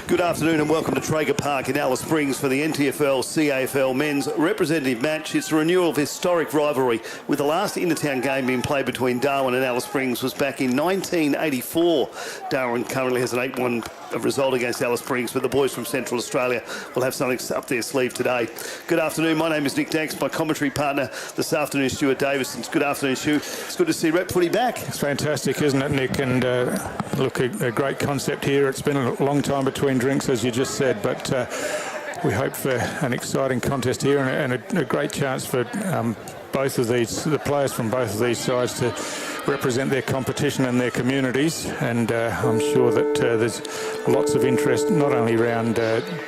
Good afternoon and welcome to Traeger Park in Alice Springs for the NTFL CAFL men's representative match. It's a renewal of historic rivalry, with the last inter-town game being played between Darwin and Alice Springs was back in 1984. Darwin currently has an 8-1 result against Alice Springs, but the boys from Central Australia will have something up their sleeve today. Good afternoon, my name is Nick Danks. My commentary partner this afternoon is Stuart Davis. Good afternoon, Stu. It's good to see rep footy back. It's fantastic, isn't it, Nick? And look, a great concept here. It's been a long time between drinks, as you just said, but we hope for an exciting contest here and a great chance for both of the players from both of these sides to represent their competition and their communities, and I'm sure that there's lots of interest not only around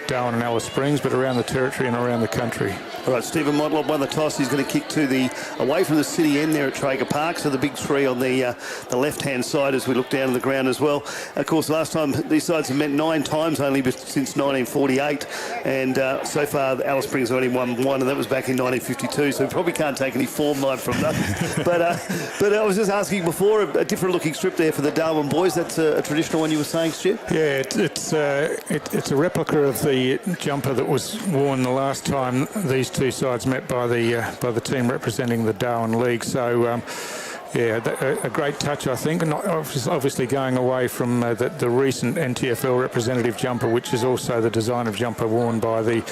Darwin and Alice Springs but around the territory and around the country. All right, Stephen Motlop won the toss. He's going to kick to the away from the city end there at Traeger Park, so the big tree on the left-hand side as we look down to the ground as well. Of course, last time these sides have met 9 times only since 1948, and so far Alice Springs have only won 1, and that was back in 1952, so we probably can't take any form line from that. But I was just asking before, a different looking strip there for the Darwin boys. That's a traditional one you were saying, Stu? Yeah, it's a replica of the jumper that was worn the last time these two sides met by the team representing the Darwin League. So yeah, a great touch, I think. Not obviously going away from the recent NTFL representative jumper, which is also the design of jumper worn by the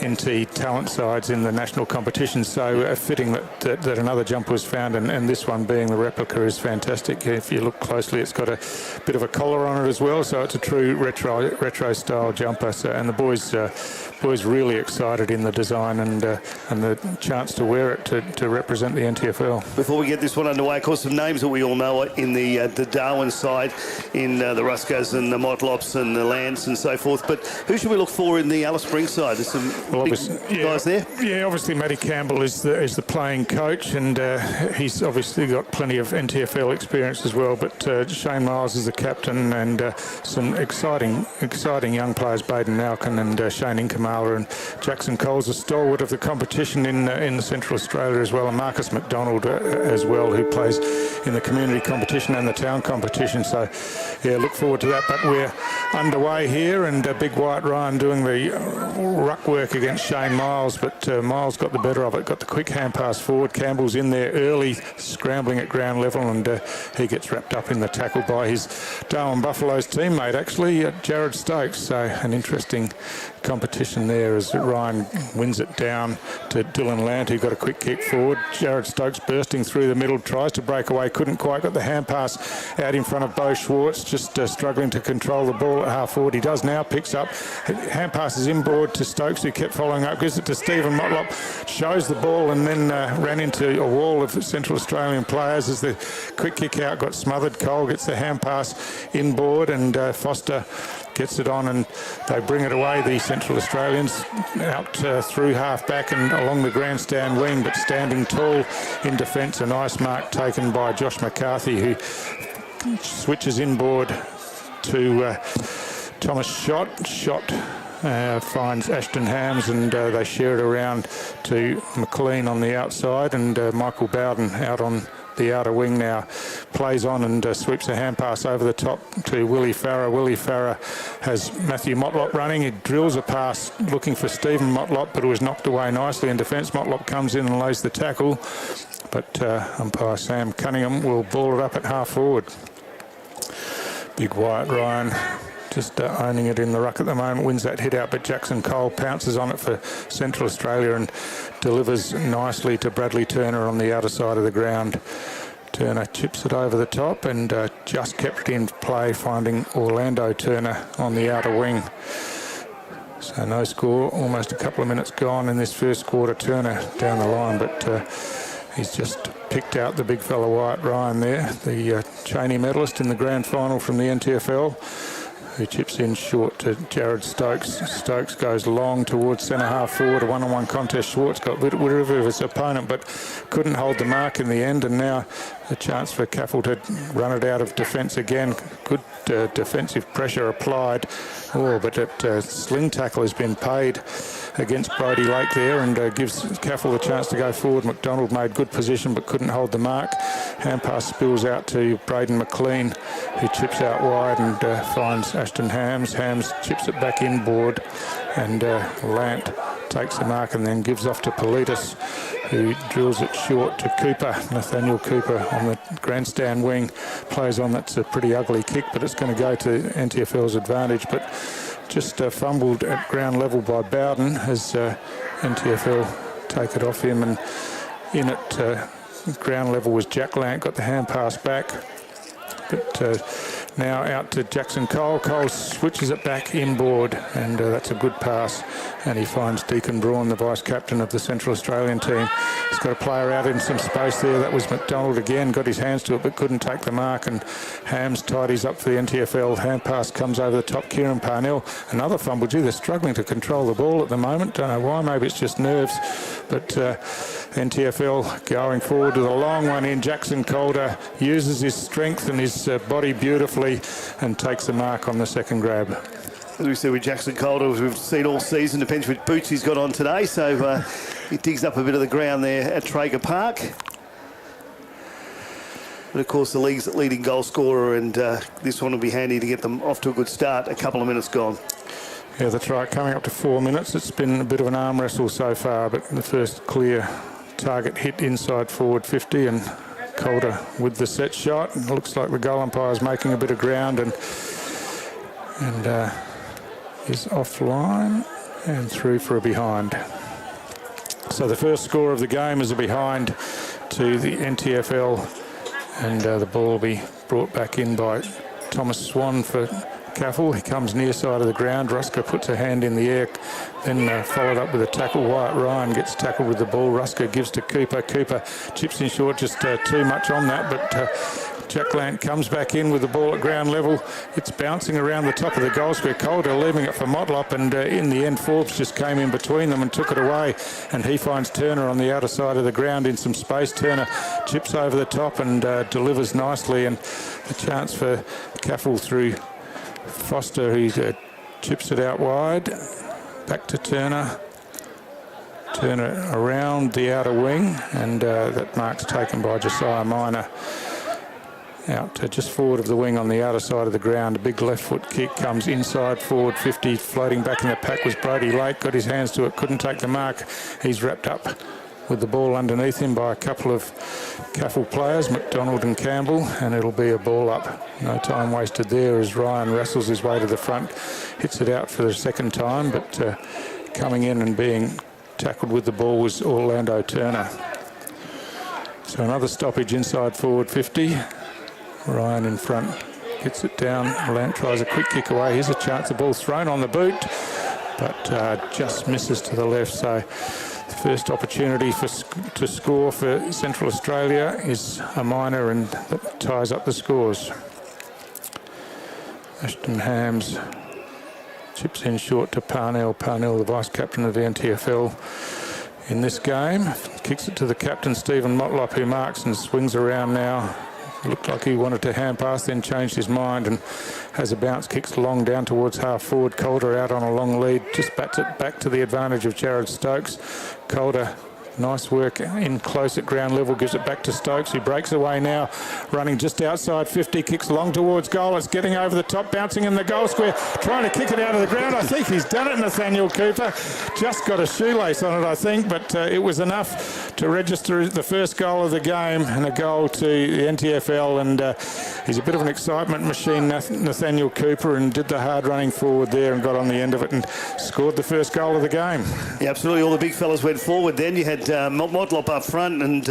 NT talent sides in the national competition. So fitting that another jumper was found, and this one being the replica is fantastic. If you look closely, it's got a bit of a collar on it as well, so it's a true retro style jumper. So, and the boys really excited in the design and the chance to wear it to represent the NTFL. Before we get this one underway, of course, some names that we all know in the Darwin side, in the Ruskas and the Motlops and the Lance and so forth. But who should we look for in the Alice Springs side? There's some big guys there. Yeah, obviously Matty Campbell is the playing coach, and he's obviously got plenty of NTFL experience as well. But Shane Miles is the captain, and some exciting young players, Baden Malkin and Shane Inkamala, and Jackson Cole's a stalwart of the competition in the Central Australia as well, and Marcus McDonald as well, who plays in the community competition and the town competition. So yeah, look forward to that. But we're underway here, and Big White Ryan doing the ruck work against Shane Miles, but Miles got the better of it, got the quick hand pass forward. Campbell's in there early, scrambling at ground level, and he gets wrapped up in the tackle by his Darwin Buffaloes teammate, actually, Jared Stokes. So an interesting competition there as Ryan wins it down to Dylan Lant, who got a quick kick forward. Jared Stokes bursting through the middle, tries to break away, couldn't quite, got the hand pass out in front of Bo Schwartz, just struggling to control the ball at half forward. He does now, picks up, hand passes inboard to Stokes, who kept following up, gives it to Stephen Motlop, shows the ball, and then ran into a wall of Central Australian players as the quick kick out got smothered. Cole gets the hand pass inboard, and Foster gets it on, and they bring it away, the Central Australians, out through half back and along the grandstand wing, but standing tall in defence. A nice mark taken by Josh McCarthy, who switches inboard to Thomas Schott. Finds Ashton Hams, and they share it around to McLean on the outside, and Michael Bowden out on the outer wing now plays on and sweeps a hand pass over the top to Willie Farrer. Willie Farrer has Matthew Motlop running. He drills a pass looking for Stephen Motlop, but it was knocked away nicely in defence. Motlop comes in and lays the tackle, but umpire Sam Cunningham will ball it up at half forward. Big White Ryan just owning it in the ruck at the moment, wins that hit out, but Jackson Cole pounces on it for Central Australia and delivers nicely to Bradley Turner on the outer side of the ground. Turner chips it over the top and just kept it in play, finding Orlando Turner on the outer wing. So no score, almost a couple of minutes gone in this first quarter. Turner down the line, but he's just picked out the big fella White Ryan there, the Cheney medalist in the grand final from the NTFL, who chips in short to Jared Stokes. Stokes goes long towards centre half forward, a one-on-one contest. Schwartz got rid of his opponent, but couldn't hold the mark in the end, and now a chance for CAFL to run it out of defence again. Good defensive pressure applied. Oh, but that sling tackle has been paid against Brodie Lake there, and gives CAFL the chance to go forward. McDonald made good position but couldn't hold the mark. Hand pass spills out to Braden McLean, who chips out wide and finds Ashton Hams. Hams chips it back inboard, and Lant takes the mark and then gives off to Politis, who drills it short to Cooper. Nathaniel Cooper on the grandstand wing plays on. That's a pretty ugly kick, but it's going to go to NTFL's advantage. But just fumbled at ground level by Bowden as NTFL take it off him, and in at ground level was Jack Lant, got the hand pass back. But now out to Jackson Cole. Cole switches it back inboard, and that's a good pass. And he finds Deacon Braun, the vice-captain of the Central Australian team. He's got a player out in some space there. That was McDonald again. Got his hands to it, but couldn't take the mark. And Hams tidies up for the NTFL. Hand pass comes over the top. Kieran Parnell, another fumble. Gee, they're struggling to control the ball at the moment. Don't know why. Maybe it's just nerves. But NTFL going forward with a long one in. Jackson Calder uses his strength and his body beautifully and takes the mark on the second grab. As we said with Jackson Calder, as we've seen all season, depends which boots he's got on today. So he digs up a bit of the ground there at Traeger Park. But of course, the league's leading goal scorer, and this one will be handy to get them off to a good start. A couple of minutes gone. Yeah, that's right. Coming up to 4 minutes. It's been a bit of an arm wrestle so far, but the first clear target hit inside forward 50, and Calder with the set shot. It looks like the goal umpire's making a bit of ground, and is offline and through for a behind. So the first score of the game is a behind to the NTFL, and the ball will be brought back in by Thomas Swan for CAFL. He comes near side of the ground. Rusker puts a hand in the air, then followed up with a tackle. Wyatt Ryan gets tackled with the ball. Rusker gives to Cooper. Cooper chips in short, just too much on that, but Jack Lant comes back in with the ball at ground level. It's bouncing around the top of the goal square. Calder leaving it for Motlop, and in the end Forbes just came in between them and took it away, and he finds Turner on the outer side of the ground in some space. Turner chips over the top and delivers nicely, and a chance for CAFL through Foster, who chips it out wide. Back to Turner. Turner around the outer wing, and that mark's taken by Josiah Minor. Out to just forward of the wing on the outer side of the ground. A big left foot kick comes inside forward 50. Floating back in the pack was Brodie Lake. Got his hands to it, couldn't take the mark. He's wrapped up with the ball underneath him by a couple of CAFL players, McDonald and Campbell, and it'll be a ball up. No time wasted there as Ryan wrestles his way to the front, hits it out for the second time, but coming in and being tackled with the ball was Orlando Turner. So another stoppage inside forward 50. Ryan in front gets it down. Lant tries a quick kick away. Here's a chance. The ball's thrown on the boot, but just misses to the left. So the first opportunity to score for Central Australia is a minor, and that ties up the scores. Ashton Hams chips in short to Parnell. Parnell, the vice-captain of the NTFL in this game. Kicks it to the captain, Stephen Motlop, who marks and swings around now. Looked like he wanted to hand pass, then changed his mind and has a bounce, kicks long down towards half forward. Calder out on a long lead, just bats it back to the advantage of Jared Stokes. Calder, nice work in close at ground level, gives it back to Stokes, who breaks away now, running just outside 50, kicks long towards goal. It's getting over the top, bouncing in the goal square, trying to kick it out of the ground. I think he's done it, Nathaniel Cooper. Just got a shoelace on it, I think, but it was enough to register the first goal of the game, and a goal to the NTFL, and he's a bit of an excitement machine, Nathaniel Cooper, and did the hard running forward there and got on the end of it and scored the first goal of the game. Yeah, absolutely. All the big fellas went forward then. You had Motlop up front, and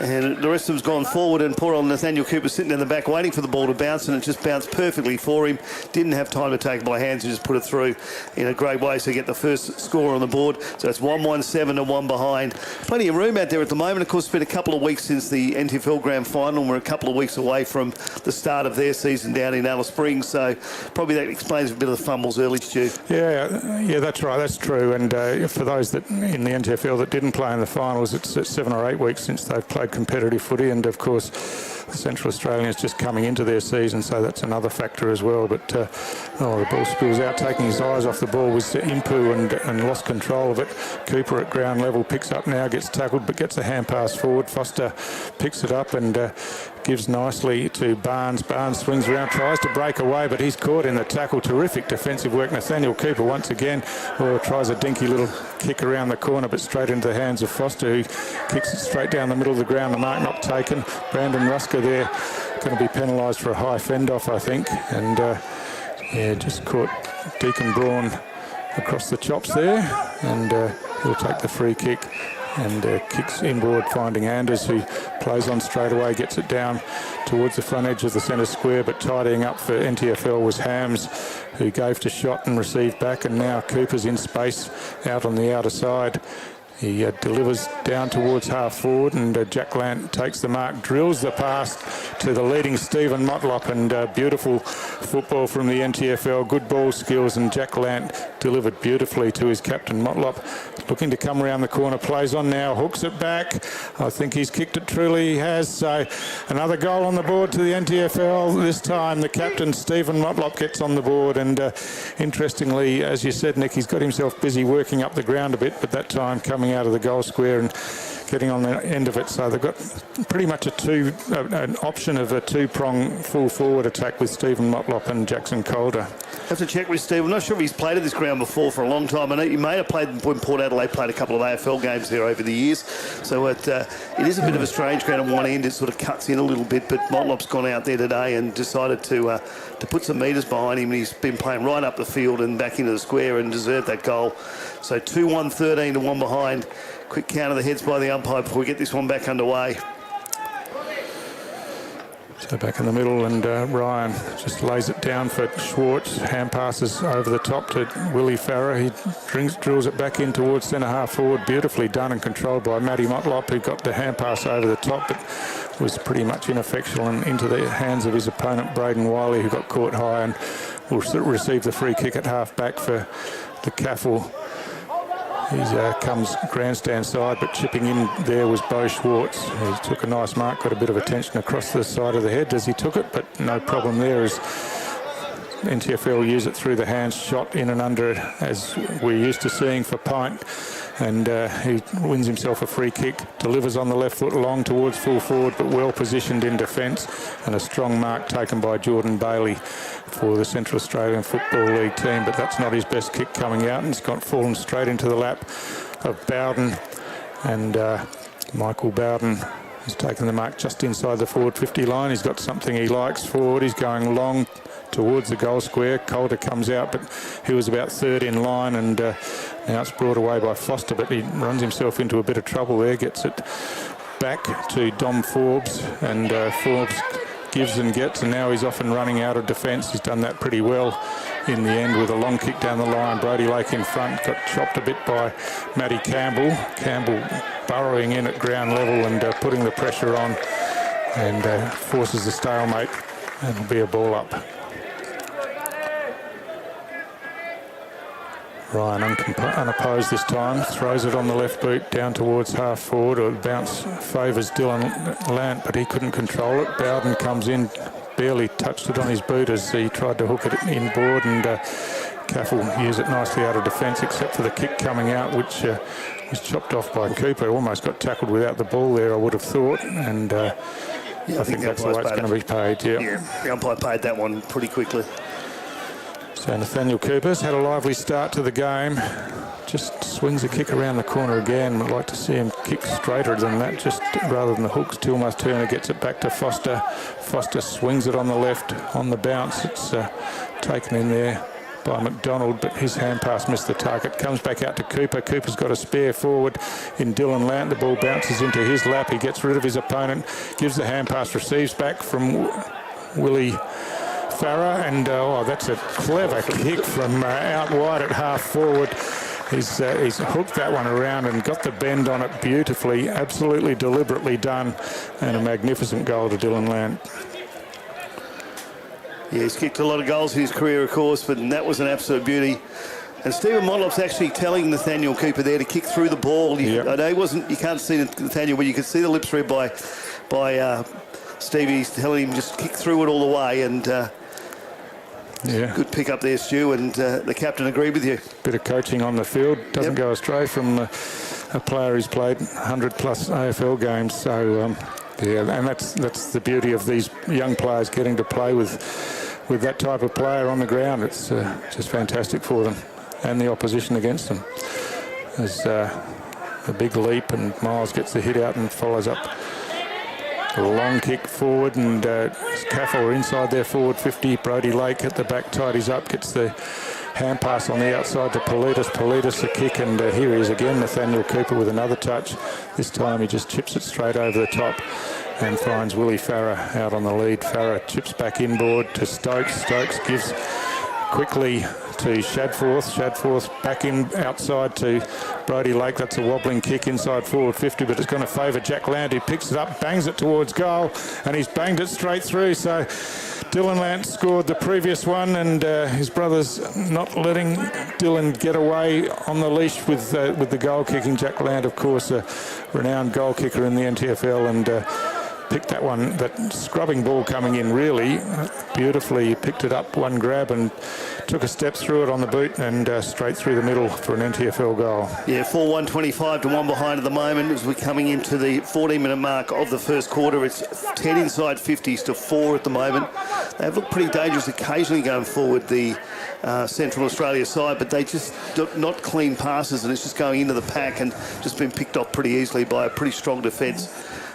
the rest of them's gone forward, and poor old Nathaniel Cooper sitting in the back waiting for the ball to bounce, and it just bounced perfectly for him. Didn't have time to take it by hands and just put it through in a great way, so get the first score on the board. So it's 1-1-7 and one behind. Plenty of room out there at the moment. Of course, it's been a couple of weeks since the NTFL Grand Final, and we're a couple of weeks away from the start of their season down in Alice Springs, so probably that explains a bit of the fumbles early, Stu. Yeah, that's right, that's true. And for those that in the NTFL that didn't play in the finals, it's 7 or 8 weeks since they've played competitive footy, and of course the Central Australians just coming into their season, so that's another factor as well. But the ball spills out, taking his eyes off the ball was Impu and lost control of it. Cooper at ground level picks up now, gets tackled but gets a hand pass forward. Foster picks it up and gives nicely to Barnes. Barnes swings around, tries to break away, but he's caught in the tackle. Terrific defensive work. Nathaniel Cooper once again tries a dinky little kick around the corner, but straight into the hands of Foster, who kicks it straight down the middle of the ground. The mark not taken. Brandon Rusker there going to be penalised for a high fend-off, I think. And just caught Deacon Braun across the chops there, and he'll take the free kick. And kicks inboard, finding Anders, who plays on straight away, gets it down towards the front edge of the centre square, but tidying up for NTFL was Hams, who gave to Shot and received back, and now Cooper's in space out on the outer side. He delivers down towards half forward, and Jack Lant takes the mark, drills the pass to the leading Stephen Motlop, and beautiful football from the NTFL, good ball skills, and Jack Lant delivered beautifully to his captain Motlop. Looking to come around the corner, plays on now, hooks it back. I think he's kicked it truly, he has. So another goal on the board to the NTFL. This time the captain Stephen Motlop gets on the board, and interestingly, as you said, Nick, he's got himself busy working up the ground a bit, but that time coming out of the goal square and getting on the end of it. So they've got pretty much an option of a two-prong full forward attack with Stephen Motlop and Jackson Calder. Have to check with Steve. I'm not sure if he's played at this ground before for a long time. I know you may have played when Port Adelaide played a couple of AFL games there over the years. So it is a bit of a strange ground on one end. It sort of cuts in a little bit, but Motlop's gone out there today and decided to put some metres behind him. He's been playing right up the field and back into the square and deserved that goal. So 2-1, 13 to 1 behind. Quick count of the heads by the umpire before we get this one back underway. So back in the middle, and Ryan just lays it down for Schwartz. Hand passes over the top to Willie Farrer. He drills it back in towards centre half forward. Beautifully done and controlled by Matty Motlop, who got the hand pass over the top, but was pretty much ineffectual and into the hands of his opponent, Braden Wiley, who got caught high and will receive the free kick at half back for the CAFL. He comes grandstand side, but chipping in there was Bo Schwartz. He took a nice mark, got a bit of attention across the side of the head as he took it, but no problem there as NTFL use it through the hands, shot in and under it, as we're used to seeing for Pint. And he wins himself a free kick, delivers on the left foot long towards full forward, but well positioned in defence, and a strong mark taken by Jordan Bailey for the Central Australian Football League team, but that's not his best kick coming out, and it's fallen straight into the lap of Bowden, and Michael Bowden has taken the mark just inside the forward 50 line. He's got something he likes forward. He's going long towards the goal square. Calder comes out, but he was about third in line, and now it's brought away by Foster, but he runs himself into a bit of trouble there, gets it back to Dom Forbes, and Forbes gives and gets, and now he's off and running out of defence. He's done that pretty well in the end with a long kick down the line. Brody Lake in front, got chopped a bit by Matty Campbell. Campbell burrowing in at ground level and putting the pressure on, and forces the stalemate, and it'll be a ball up. Ryan unopposed this time, throws it on the left boot down towards half forward, or the bounce favours Dylan Lant, but he couldn't control it. Bowden comes in, barely touched it on his boot as he tried to hook it inboard, and CAFL used it nicely out of defence, except for the kick coming out, which was chopped off by Cooper. Almost got tackled without the ball there, I would have thought, and I think that's the way it's going to be paid. Yeah, the umpire paid that one pretty quickly. So Nathaniel Cooper's had a lively start to the game. Just swings a kick around the corner again. I'd like to see him kick straighter than that, just rather than the hooks. Tilmas Turner gets it back to Foster. Foster swings it on the left on the bounce. It's taken in there by McDonald, but his hand pass missed the target. Comes back out to Cooper. Cooper's got a spare forward in Dylan Lant. The ball bounces into his lap. He gets rid of his opponent, gives the hand pass, receives back from Willie Farrer, and that's a clever kick from out wide at half forward. He's hooked that one around and got the bend on it beautifully, absolutely deliberately done, and a magnificent goal to Dylan Lant. Yeah, he's kicked a lot of goals in his career, of course, but that was an absolute beauty. And Stephen Motlop's actually telling Nathaniel Cooper there to kick through the ball. I know he wasn't. You can't see Nathaniel, but you can see the lips read by Stevie's telling him just kick through it all the way, and good pick up there, Stu, and the captain agreed with you. Bit of coaching on the field, doesn't go astray from a player who's played 100+ AFL games. So and that's the beauty of these young players getting to play with that type of player on the ground. It's just fantastic for them and the opposition against them. There's a big leap, and Miles gets the hit out and follows up. A long kick forward, and CAFL are inside their forward 50. Brodie Lake at the back tidies up, gets the hand pass on the outside to Politis. Politis a kick, and here he is again, Nathaniel Cooper with another touch. This time he just chips it straight over the top and finds Willie Farah out on the lead. Farah chips back inboard to Stokes. Stokes gives quickly to Shadforth. Shadforth back in outside to Brodie Lake. That's a wobbling kick inside forward 50, but it's going to favour Jack Land, who picks it up, bangs it towards goal, and he's banged it straight through. So Dylan Lant scored the previous one, and his brother's not letting Dylan get away on the leash with the goal kicking. Jack Land, of course, a renowned goal kicker in the NTFL, and picked that one, that scrubbing ball coming in really beautifully. He picked it up, one grab, and took a step through it on the boot, and straight through the middle for an NTFL goal. Yeah, 4-1-25 to 1 behind at the moment as we're coming into the 14-minute mark of the first quarter. It's 10 inside 50s to 4 at the moment. They've looked pretty dangerous occasionally going forward, the Central Australia side, but they just not clean passes, and it's just going into the pack and just been picked off pretty easily by a pretty strong defence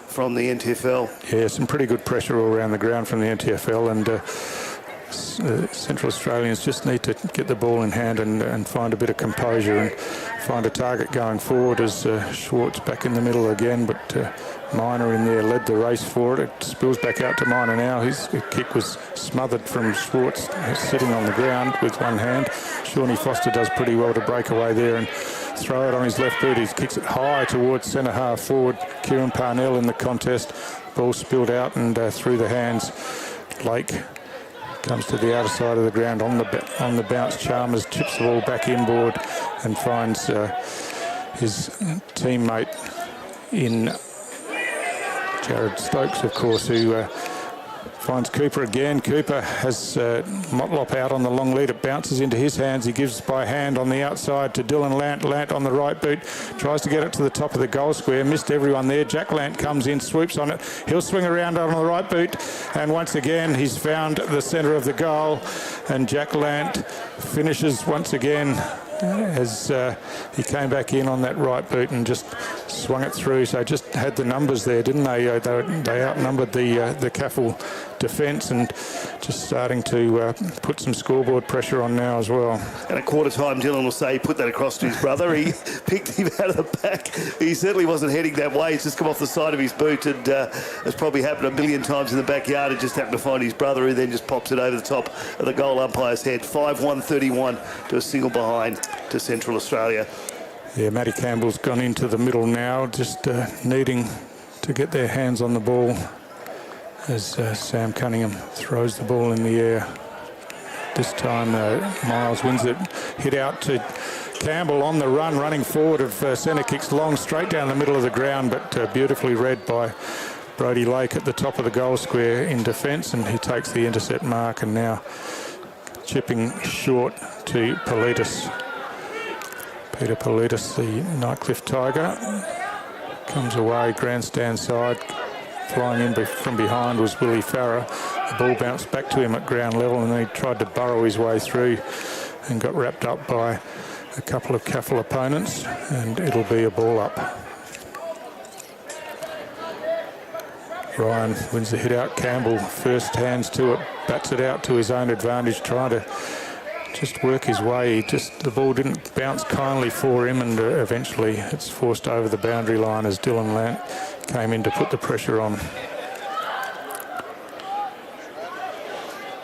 from the NTFL. Yeah, some pretty good pressure all around the ground from the NTFL, and Central Australians just need to get the ball in hand and find a bit of composure and find a target going forward. As Schwartz back in the middle again, but Minor in there led the race for it. It spills back out to Minor now. His kick was smothered from Schwartz, sitting on the ground with one hand. Shawnee Foster does pretty well to break away there and throw it on his left boot. He kicks it high towards centre half forward. Kieran Parnell in the contest. Ball spilled out and through the hands. Lake comes to the outer side of the ground on the bounce. Chalmers chips the ball back inboard and finds his teammate in Jared Stokes, of course, who finds Cooper again. Cooper has Motlop out on the long lead. It bounces into his hands. He gives by hand on the outside to Dylan Lant. Lant on the right boot. Tries to get it to the top of the goal square. Missed everyone there. Jack Lant comes in, swoops on it. He'll swing around on the right boot. And once again, he's found the centre of the goal. And Jack Lant finishes once again as he came back in on that right boot and just swung it through. So just had the numbers there, didn't they? They outnumbered the CAFL defence and just starting to put some scoreboard pressure on now as well. And at quarter time, Dylan will say he put that across to his brother. He picked him out of the back. He certainly wasn't heading that way. It's just come off the side of his boot, and it's probably happened a million times in the backyard. It just happened to find his brother, who then just pops it over the top of the goal umpire's head. 5-1-31 to a single behind to Central Australia. Yeah, Matty Campbell's gone into the middle now, just needing to get their hands on the ball as Sam Cunningham throws the ball in the air. This time Miles wins it. Hit out to Campbell on the run, running forward of centre kicks long, straight down the middle of the ground, but beautifully read by Brodie Lake at the top of the goal square in defence, and he takes the intercept mark, and now chipping short to Politis. Peter Politis, the Nightcliff Tiger, comes away, grandstand side. Flying in from behind was Willie Farah. The ball bounced back to him at ground level, and then he tried to burrow his way through and got wrapped up by a couple of CAFL opponents, and it'll be a ball up. Ryan wins the hit out. Campbell first hands to it, bats it out to his own advantage, trying to just work his way. The ball didn't bounce kindly for him, and eventually it's forced over the boundary line as Dylan Lant came in to put the pressure on.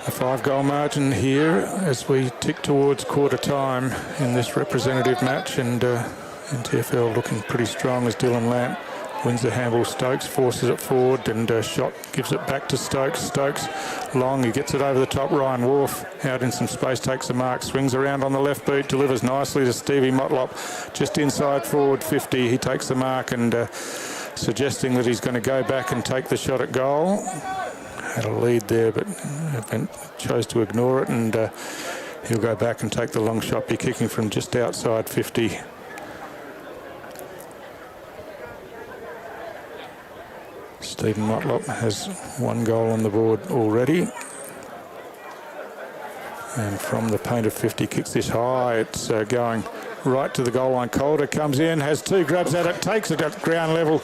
A 5-goal margin here as we tick towards quarter time in this representative match, and NTFL looking pretty strong as Dylan Lant wins the handball. Stokes forces it forward, and Shot gives it back to Stokes. Stokes long, he gets it over the top. Ryan Wharf out in some space, takes the mark, swings around on the left boot, delivers nicely to Stevie Motlop just inside forward 50. He takes the mark, and suggesting that he's going to go back and take the shot at goal. Had a lead there, but chose to ignore it, and he'll go back and take the long shot, be kicking from just outside 50. Stephen Motlop has 1 goal on the board already. And from the paint of 50, kicks this high. It's going right to the goal line. Calder comes in, has 2 grabs at it, takes it at ground level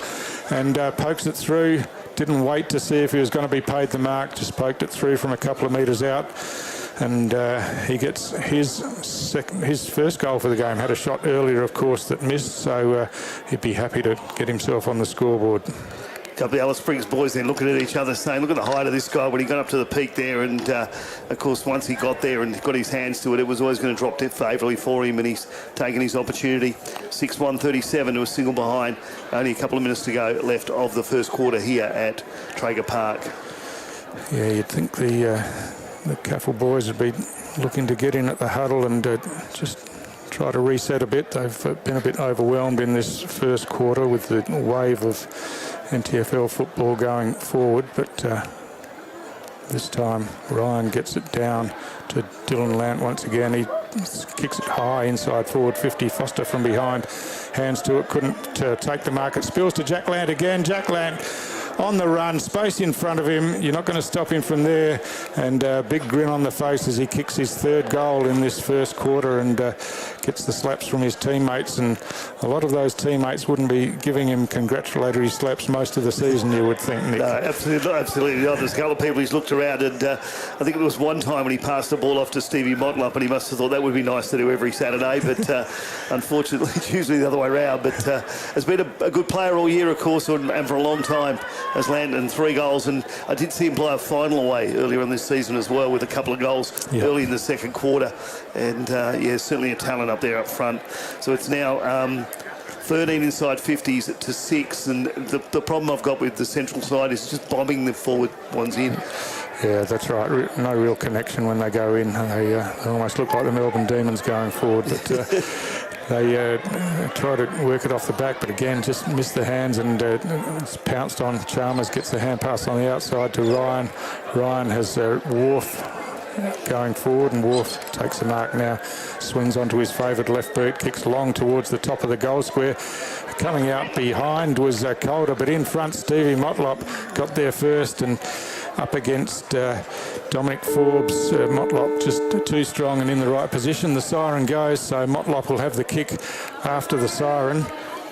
and pokes it through. Didn't wait to see if he was going to be paid the mark, just poked it through from a couple of metres out. And he gets his first goal for the game. Had a shot earlier, of course, that missed, so he'd be happy to get himself on the scoreboard. A couple of Alice Springs boys then looking at each other saying, look at the height of this guy when he got up to the peak there, and of course once he got there and got his hands to it, it was always going to drop favourably for him, and he's taken his opportunity. 6-1-37 to a single behind. Only a couple of minutes to go left of the first quarter here at Traeger Park. Yeah, you'd think the CAFL boys would be looking to get in at the huddle and just try to reset a bit. They've been a bit overwhelmed in this first quarter with the wave of NTFL football going forward, but this time Ryan gets it down to Dylan Lant once again. He kicks it high inside forward 50. Foster from behind, hands to it, couldn't take the mark. It spills to Jack Lant again. Jack Lant on the run, space in front of him. You're not going to stop him from there. And a big grin on the face as he kicks his 3rd goal in this first quarter and gets the slaps from his teammates. And a lot of those teammates wouldn't be giving him congratulatory slaps most of the season, you would think, Nick. No, absolutely not. There's a couple of people he's looked around, and I think it was one time when he passed the ball off to Stevie Motlop, and he must have thought that would be nice to do every Saturday, but unfortunately it's usually the other way around. But has been a good player all year, of course, and for a long time. Has landed 3 goals, and I did see him play a final away earlier in this season as well with a couple of goals early in the second quarter, and yeah, certainly a talent up there up front. So it's now 13 inside 50s to 6, and the problem I've got with the central side is just bombing the forward ones in. Yeah, that's right. No real connection when they go in. They almost look like the Melbourne Demons going forward, but they try to work it off the back, but again, just missed the hands, and it's pounced on. Chalmers gets the hand pass on the outside to Ryan. Ryan has Wharf going forward, and Wharf takes the mark now, swings onto his favourite left boot, kicks long towards the top of the goal square. Coming out behind was Calder, but in front Stevie Motlop got there first, and up against Dominic Forbes. Motlop just too strong and in the right position. The siren goes, so Motlop will have the kick after the siren,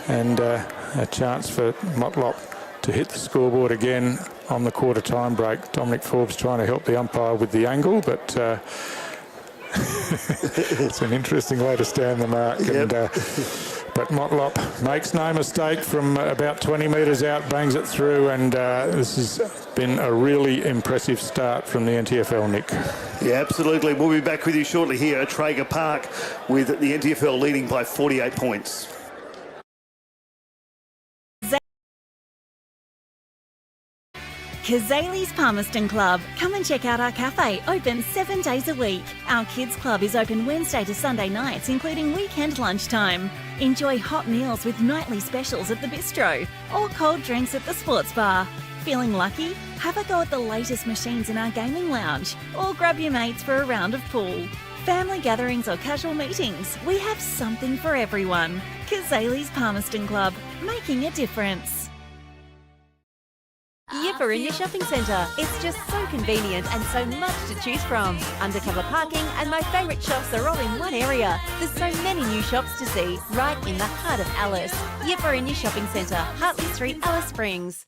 and a chance for Motlop to hit the scoreboard again on the quarter time break. Dominic Forbes trying to help the umpire with the angle, but it's an interesting way to stand the mark. Yep. And but Motlop makes no mistake from about 20 metres out, bangs it through, and this has been a really impressive start from the NTFL, Nick. Yeah, absolutely. We'll be back with you shortly here at Traeger Park with the NTFL leading by 48 points. Kazali's Palmerston Club. Come and check out our cafe, open 7 days a week. Our kids club is open Wednesday to Sunday nights, including weekend lunchtime. Enjoy hot meals with nightly specials at the bistro or cold drinks at the sports bar. Feeling lucky? Have a go at the latest machines in our gaming lounge or grab your mates for a round of pool. Family gatherings or casual meetings, we have something for everyone. Kazali's Palmerston Club, making a difference. Yipper in your shopping centre. It's just so convenient and so much to choose from. Undercover parking and my favourite shops are all in one area. There's so many new shops to see, right in the heart of Alice. Yipper in your shopping centre, Hartley Street, Alice Springs.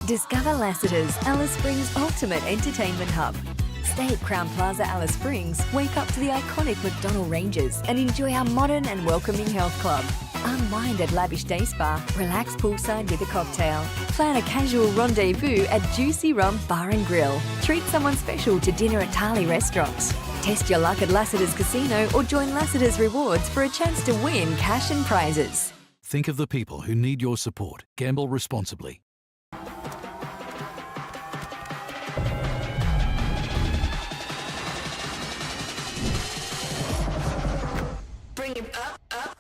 Discover Lassiter's, Alice Springs' ultimate entertainment hub. Stay at Crown Plaza Alice Springs, wake up to the iconic McDonnell Ranges and enjoy our modern and welcoming health club. Unwind at Lavish Day Spa, relax poolside with a cocktail. Plan a casual rendezvous at Juicy Rum Bar and Grill. Treat someone special to dinner at Tarly Restaurants. Test your luck at Lassiter's Casino or join Lassiter's Rewards for a chance to win cash and prizes. Think of the people who need your support. Gamble responsibly. Bring it up, up.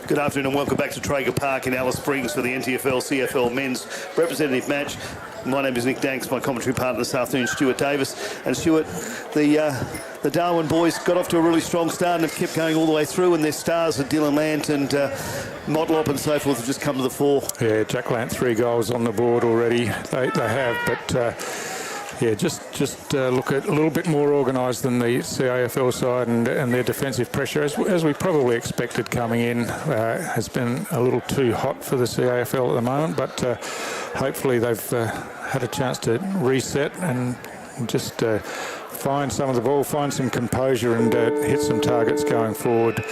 Good afternoon and welcome back to Traeger Park in Alice Springs for the NTFL CFL men's representative match. My name is Nick Danks, my commentary partner this afternoon, Stuart Davis. And Stuart, the Darwin boys got off to a really strong start and have kept going all the way through, and their stars are Dylan Lant and Motlop and so forth have just come to the fore. Yeah, Jack Lant, 3 goals on the board already. They have, but just look at a little bit more organised than the CAFL side, and their defensive pressure, as we probably expected coming in, has been a little too hot for the CAFL at the moment, but hopefully they've had a chance to reset and just find some of the ball, find some composure and hit some targets going forward.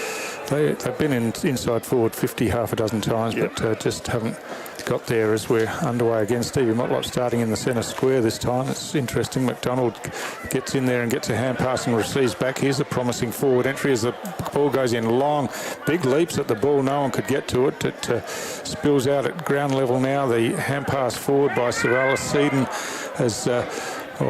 They've been inside forward 50 half a dozen times, yep, but just haven't got there as we're underway again. Stevie Motlop starting in the centre square this time. It's interesting. McDonald gets in there and gets a hand pass and receives back. Here's a promising forward entry as the ball goes in long. Big leaps at the ball. No one could get to it. It spills out at ground level now. The hand pass forward by Savalas Seaton as...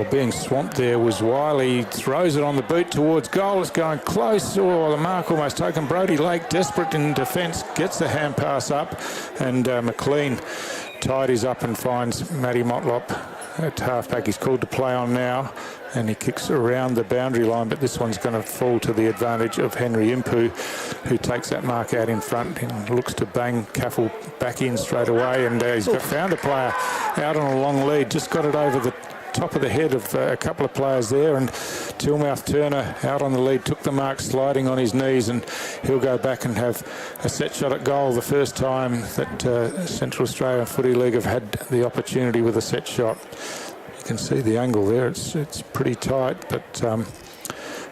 being swamped there was Wiley. Throws it on the boot towards goal. It's going close. Oh, the mark almost taken. Brodie Lake, desperate in defence, gets the hand pass up, and McLean tidies up and finds Matty Motlop at halfback. He's called to play on now, and he kicks around the boundary line, but this one's going to fall to the advantage of Henry Impu, who takes that mark out in front and looks to bang CAFL back in straight away, and he's found a player out on a long lead, just got it over the top of the head of a couple of players there, and Tilmouth Turner out on the lead, took the mark sliding on his knees, and he'll go back and have a set shot at goal, the first time that Central Australian Footy League have had the opportunity with a set shot. You can see the angle there, it's pretty tight, but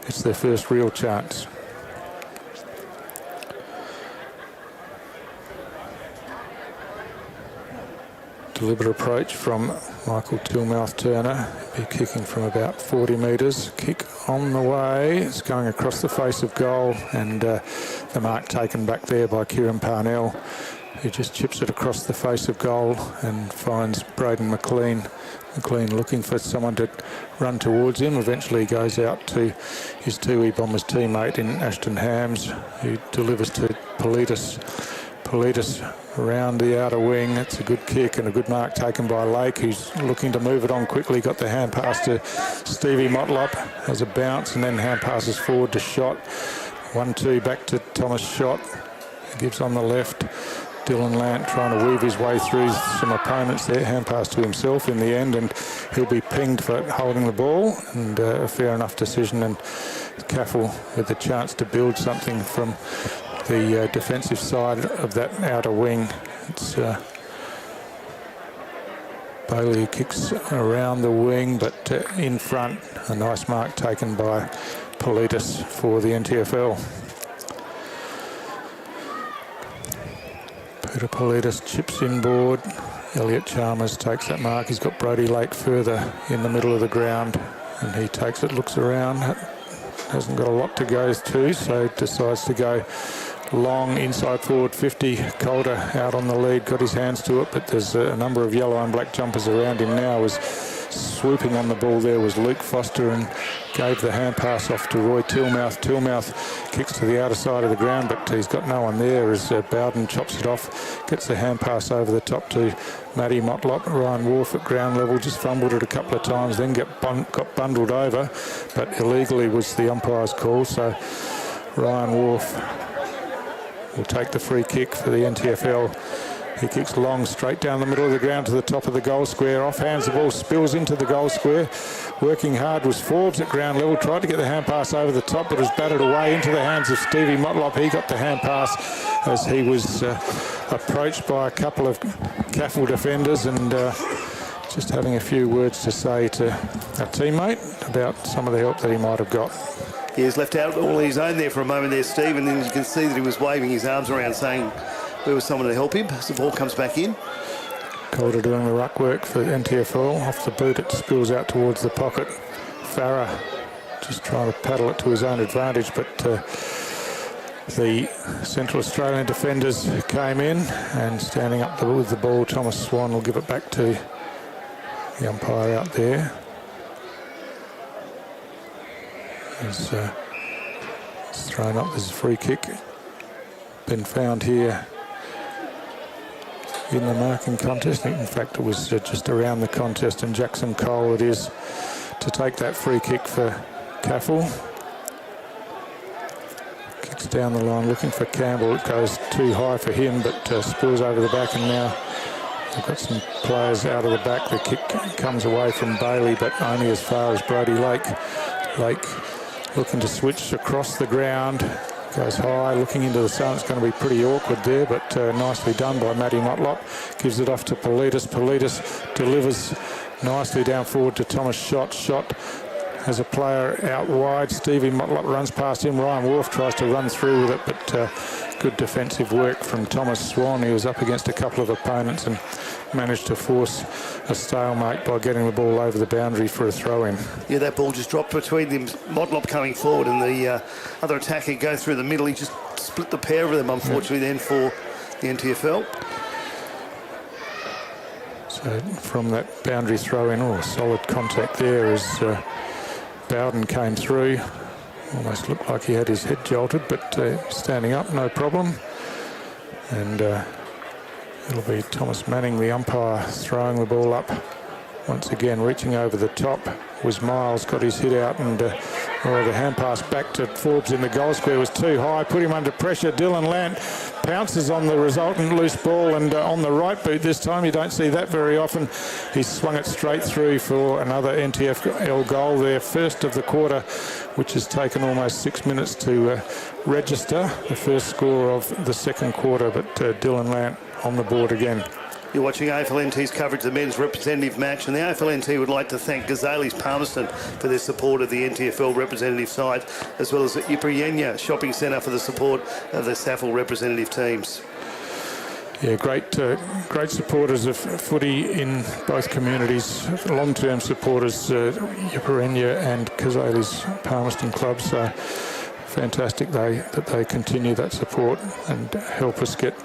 it's their first real chance. Deliberate approach from Michael Tilmouth Turner. Be kicking from about 40 metres. Kick on the way. It's going across the face of goal, and the mark taken back there by Kieran Parnell, who just chips it across the face of goal and finds Braden McLean. McLean looking for someone to run towards him. Eventually goes out to his Tiwi Bombers teammate in Ashton Hams, who delivers to Politis. Politis around the outer wing. That's a good kick and a good mark taken by Lake, who's looking to move it on quickly. Got the hand pass to Stevie Motlop, has a bounce and then hand passes forward to Shot. 1-2 back to Thomas Shot. He gives on the left. Dylan Lant trying to weave his way through some opponents there. Hand pass to himself in the end, and he'll be pinged for holding the ball, and a fair enough decision, and CAFL with the chance to build something from the defensive side of that outer wing. It's Bailey who kicks around the wing, but in front, a nice mark taken by Politis for the NTFL. Peter Politis chips inboard. Elliot Chalmers takes that mark. He's got Brodie Lake further in the middle of the ground, and he takes it, looks around, hasn't got a lot to go to, so decides to go long inside forward 50. Calder out on the lead, got his hands to it, but there's a number of yellow and black jumpers around him now. Was swooping on the ball there was Luke Foster, and gave the hand pass off to Roy Tilmouth. Tilmouth kicks to the outer side of the ground, but he's got no one there as Bowden chops it off, gets the hand pass over the top to Matty Motlop. Ryan Wharf at ground level just fumbled it a couple of times, then got bundled over, but illegally was the umpire's call, so Ryan Wharf will take the free kick for the NTFL. He kicks long straight down the middle of the ground to the top of the goal square. Offhands the ball, spills into the goal square. Working hard was Forbes at ground level. Tried to get the hand pass over the top, but was battered away into the hands of Stevie Motlop. He got the hand pass as he was approached by a couple of CAFL defenders, and just having a few words to say to a teammate about some of the help that he might have got. He was left out all his own there for a moment there, Steve, and then you can see that he was waving his arms around saying there was someone to help him as the ball comes back in. Calder doing the ruck work for NTFL. Off the boot, it spills out towards the pocket. Farah just trying to paddle it to his own advantage, but the Central Australian defenders came in, and standing up with the ball, Thomas Swan will give it back to the umpire out there. It's thrown up, there's a free kick. been found here in the marking contest. In fact, it was just around the contest, and Jackson Cole it is to take that free kick for CAFL. Kicks down the line looking for Campbell. It goes too high for him, but spills over the back, and now they've got some players out of the back. The kick comes away from Bailey, but only as far as Brody Lake. Lake looking to switch across the ground. Goes high, looking into the sun. It's going to be pretty awkward there, but nicely done by Matty Motlop. Gives it off to Politis. Politis delivers nicely down forward to Thomas Schott. Schott has a player out wide. Stevie Motlop runs past him. Ryan Wolf tries to run through with it, but good defensive work from Thomas Swan. He was up against a couple of opponents and managed to force a stalemate by getting the ball over the boundary for a throw-in. Yeah, that ball just dropped between them. Motlop coming forward and the other attacker go through the middle. He just split the pair of them, unfortunately, then for the NTFL. So from that boundary throw-in, solid contact there as Bowden came through. Almost looked like he had his head jolted, but standing up, no problem. And it'll be Thomas Manning, the umpire, throwing the ball up. Once again, reaching over the top was Miles, got his hit out, and the hand pass back to Forbes in the goal square was too high, put him under pressure. Dylan Lant pounces on the resultant loose ball, and on the right boot this time. You don't see that very often. He swung it straight through for another NTFL goal there, first of the quarter, which has taken almost 6 minutes to register, the first score of the second quarter, but Dylan Lant on the board again. You're watching AFL-NT's coverage of the men's representative match, and the AFL-NT would like to thank Gazali's Palmerston for their support of the NTFL representative side, as well as the Iprayenya Shopping Centre for the support of the CAFL representative teams. Yeah, great supporters of footy in both communities, long-term supporters, Iprayenya and Gazali's Palmerston clubs. So fantastic that they continue that support and help us get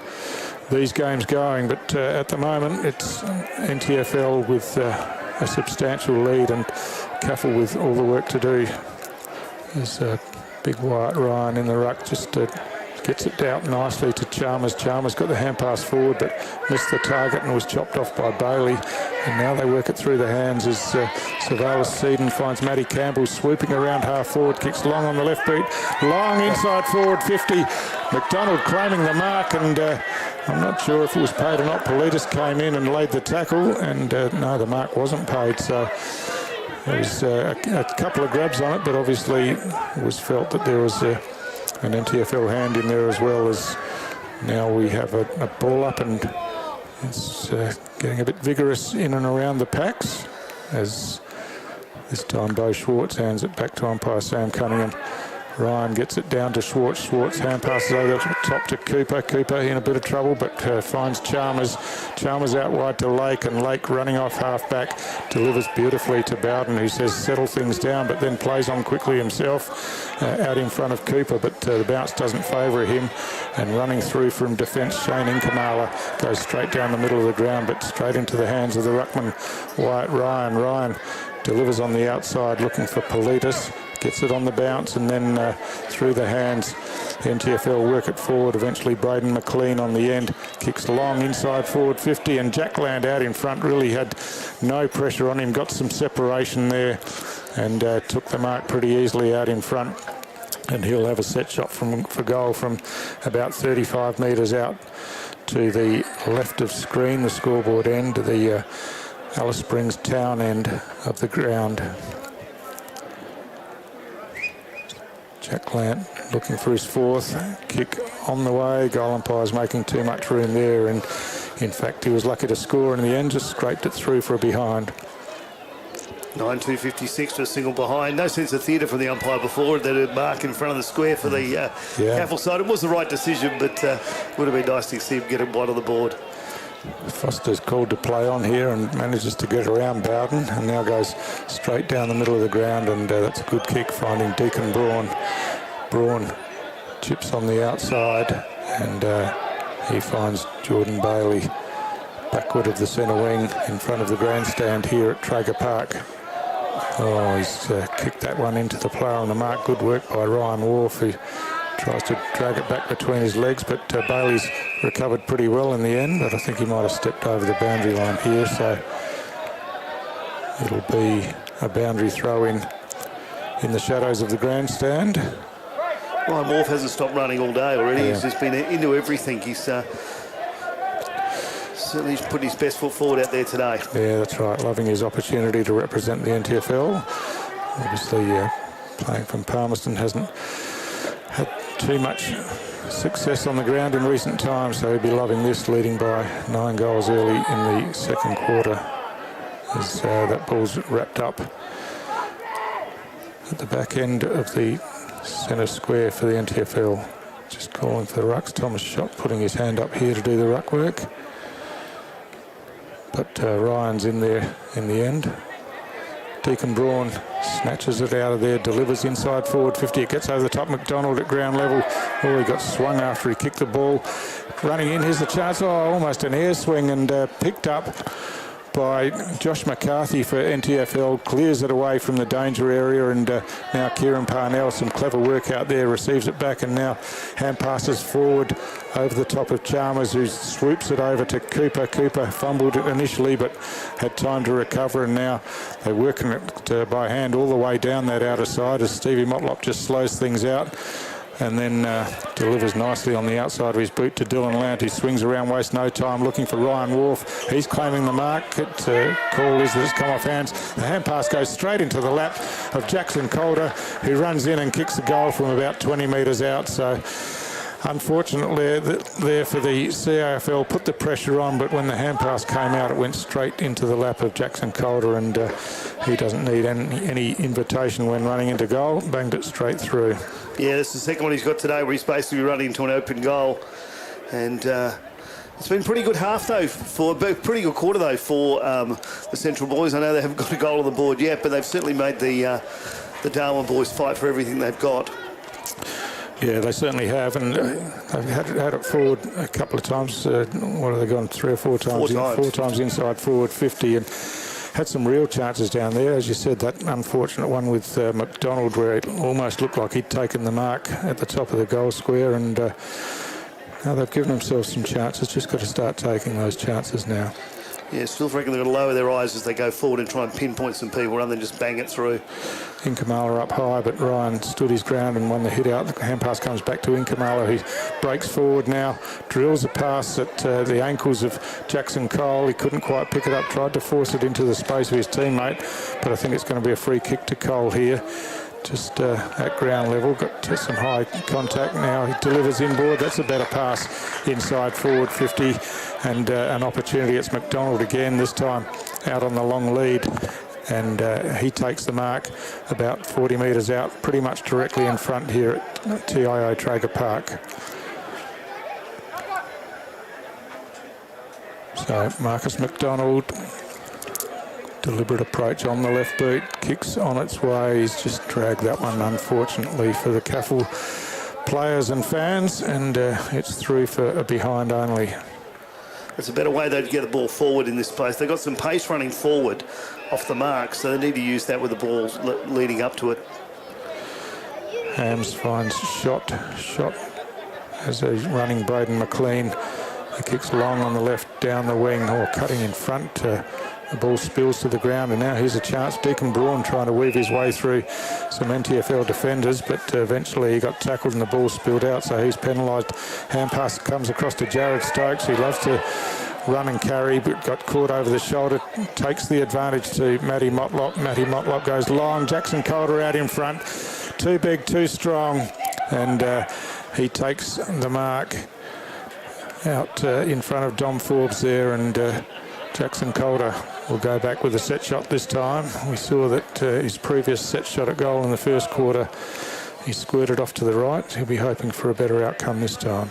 these games going, but at the moment it's NTFL with a substantial lead and CAFL with all the work to do. There's big Wyatt Ryan in the ruck, just gets it out nicely to Chalmers. Chalmers got the hand pass forward but missed the target and was chopped off by Bailey, and now they work it through the hands as Savalas Seaton finds Matty Campbell swooping around half forward, kicks long on the left boot, long inside forward 50. McDonald claiming the mark, and I'm not sure if it was paid or not. Politis came in and laid the tackle, and no, the mark wasn't paid. So there was a couple of grabs on it, but obviously it was felt that there was an NTFL hand in there, as well as now we have a ball up, and it's getting a bit vigorous in and around the packs, as this time Bo Schwartz hands it back to umpire Sam Cunningham. Ryan gets it down to Schwartz. Schwartz hand passes over the top to Cooper. Cooper in a bit of trouble, but finds Chalmers. Chalmers out wide to Lake, and Lake running off half back delivers beautifully to Bowden, who says settle things down, but then plays on quickly himself out in front of Cooper, but the bounce doesn't favour him, and running through from defence, Shane Inkamala goes straight down the middle of the ground, but straight into the hands of the ruckman Wyatt Ryan. Ryan delivers on the outside looking for Politis. Gets it on the bounce, and then through the hands, the NTFL work it forward. Eventually Braden McLean on the end kicks long inside forward 50, and Jack Land out in front really had no pressure on him, got some separation there, and took the mark pretty easily out in front, and he'll have a set shot for goal from about 35 metres out to the left of screen, the scoreboard end, to the Alice Springs town end of the ground. Jack Lant looking for his fourth, kick on the way. Goal umpire's making too much room there, and in fact he was lucky to score in the end, just scraped it through for a behind. 9-2-56 to a single behind. No sense of theatre from the umpire before that had mark in front of the square for the CAFL side. It was the right decision, but would have been nice to see him get it wide on the board. Foster's called to play on here and manages to get around Bowden, and now goes straight down the middle of the ground, and that's a good kick, finding Deacon Braun. Braun chips on the outside, and he finds Jordan Bailey backward of the centre wing in front of the grandstand here at Traeger Park. Oh, he's kicked that one into the player on the mark. Good work by Ryan Wharf, who tries to drag it back between his legs, but Bailey's recovered pretty well in the end, but I think he might have stepped over the boundary line here, so it'll be a boundary throw in the shadows of the grandstand. Ryan Wharf hasn't stopped running all day already. Yeah. He's just been into everything. He's certainly put his best foot forward out there today. Yeah, that's right. Loving his opportunity to represent the NTFL. Obviously, playing from Palmerston hasn't had too much success on the ground in recent times, so he'll be loving this, leading by 9 goals early in the second quarter as that ball's wrapped up at the back end of the centre square for the NTFL. Just calling for the rucks. Thomas Schott putting his hand up here to do the ruck work. But Ryan's in there in the end. Deacon Braun snatches it out of there, delivers inside forward 50. It gets over the top. McDonald at ground level. Oh, he got swung after he kicked the ball. Running in, here's the chance. Oh, almost an air swing and picked up by Josh McCarthy for NTFL, clears it away from the danger area, and now Kieran Parnell, some clever work out there, receives it back, and now hand passes forward over the top of Chalmers, who swoops it over to Cooper. Cooper fumbled it initially but had time to recover, and now they're working it by hand all the way down that outer side as Stevie Motlop just slows things out and then delivers nicely on the outside of his boot to Dylan Lant. He swings around, wastes no time, looking for Ryan Wharf. He's claiming the mark. Call is that it's come off hands. The hand pass goes straight into the lap of Jackson Calder, who runs in and kicks the goal from about 20 metres out. So unfortunately there for the CAFL, put the pressure on, but when the hand pass came out, it went straight into the lap of Jackson Calder, and he doesn't need any invitation when running into goal. Banged it straight through. Yeah, that's the second one he's got today, where he's basically running into an open goal. And it's been a pretty good half, though, pretty good quarter, though, for the Central boys. I know they haven't got a goal on the board yet, but they've certainly made the Darwin boys fight for everything they've got. Yeah, they certainly have, and they've had it forward a couple of times. What have they gone, 3 or 4 times? Four times inside forward 50, and had some real chances down there. As you said, that unfortunate one with McDonald, where it almost looked like he'd taken the mark at the top of the goal square, and now they've given themselves some chances. Just got to start taking those chances now. Yeah, still reckon they're going to lower their eyes as they go forward and try and pinpoint some people rather than just bang it through. Inkamala up high, but Ryan stood his ground and won the hit out. The hand pass comes back to Inkamala, who breaks forward now, drills a pass at the ankles of Jackson Cole. He couldn't quite pick it up, tried to force it into the space of his teammate, but I think it's going to be a free kick to Cole here. Just at ground level, got to some high contact now. He delivers inboard. That's a better pass inside forward 50, and an opportunity. It's McDonald again, this time out on the long lead, and he takes the mark about 40 metres out, pretty much directly in front here at TIO Traeger Park. So Marcus McDonald, deliberate approach on the left boot, kicks on its way. He's just dragged that one, unfortunately, for the CAFL players and fans, and it's through for a behind only. It's a better way, though, to get the ball forward in this place. They've got some pace running forward off the mark, so they need to use that with the ball leading up to it. Hams finds shot as a running Braden McLean. He kicks long on the left down the wing, or cutting in front. The ball spills to the ground, and now here's a chance. Deacon Braun trying to weave his way through some NTFL defenders, but eventually he got tackled and the ball spilled out, so he's penalised. Hand pass comes across to Jared Stokes, who loves to run and carry, but got caught over the shoulder. Takes the advantage to Matty Motlop. Matty Motlop goes long. Jackson Calder out in front. Too big, too strong, and he takes the mark out in front of Dom Forbes there, and Jackson Calder will go back with a set shot this time. We saw that his previous set shot at goal in the first quarter, he squirted off to the right. He'll be hoping for a better outcome this time.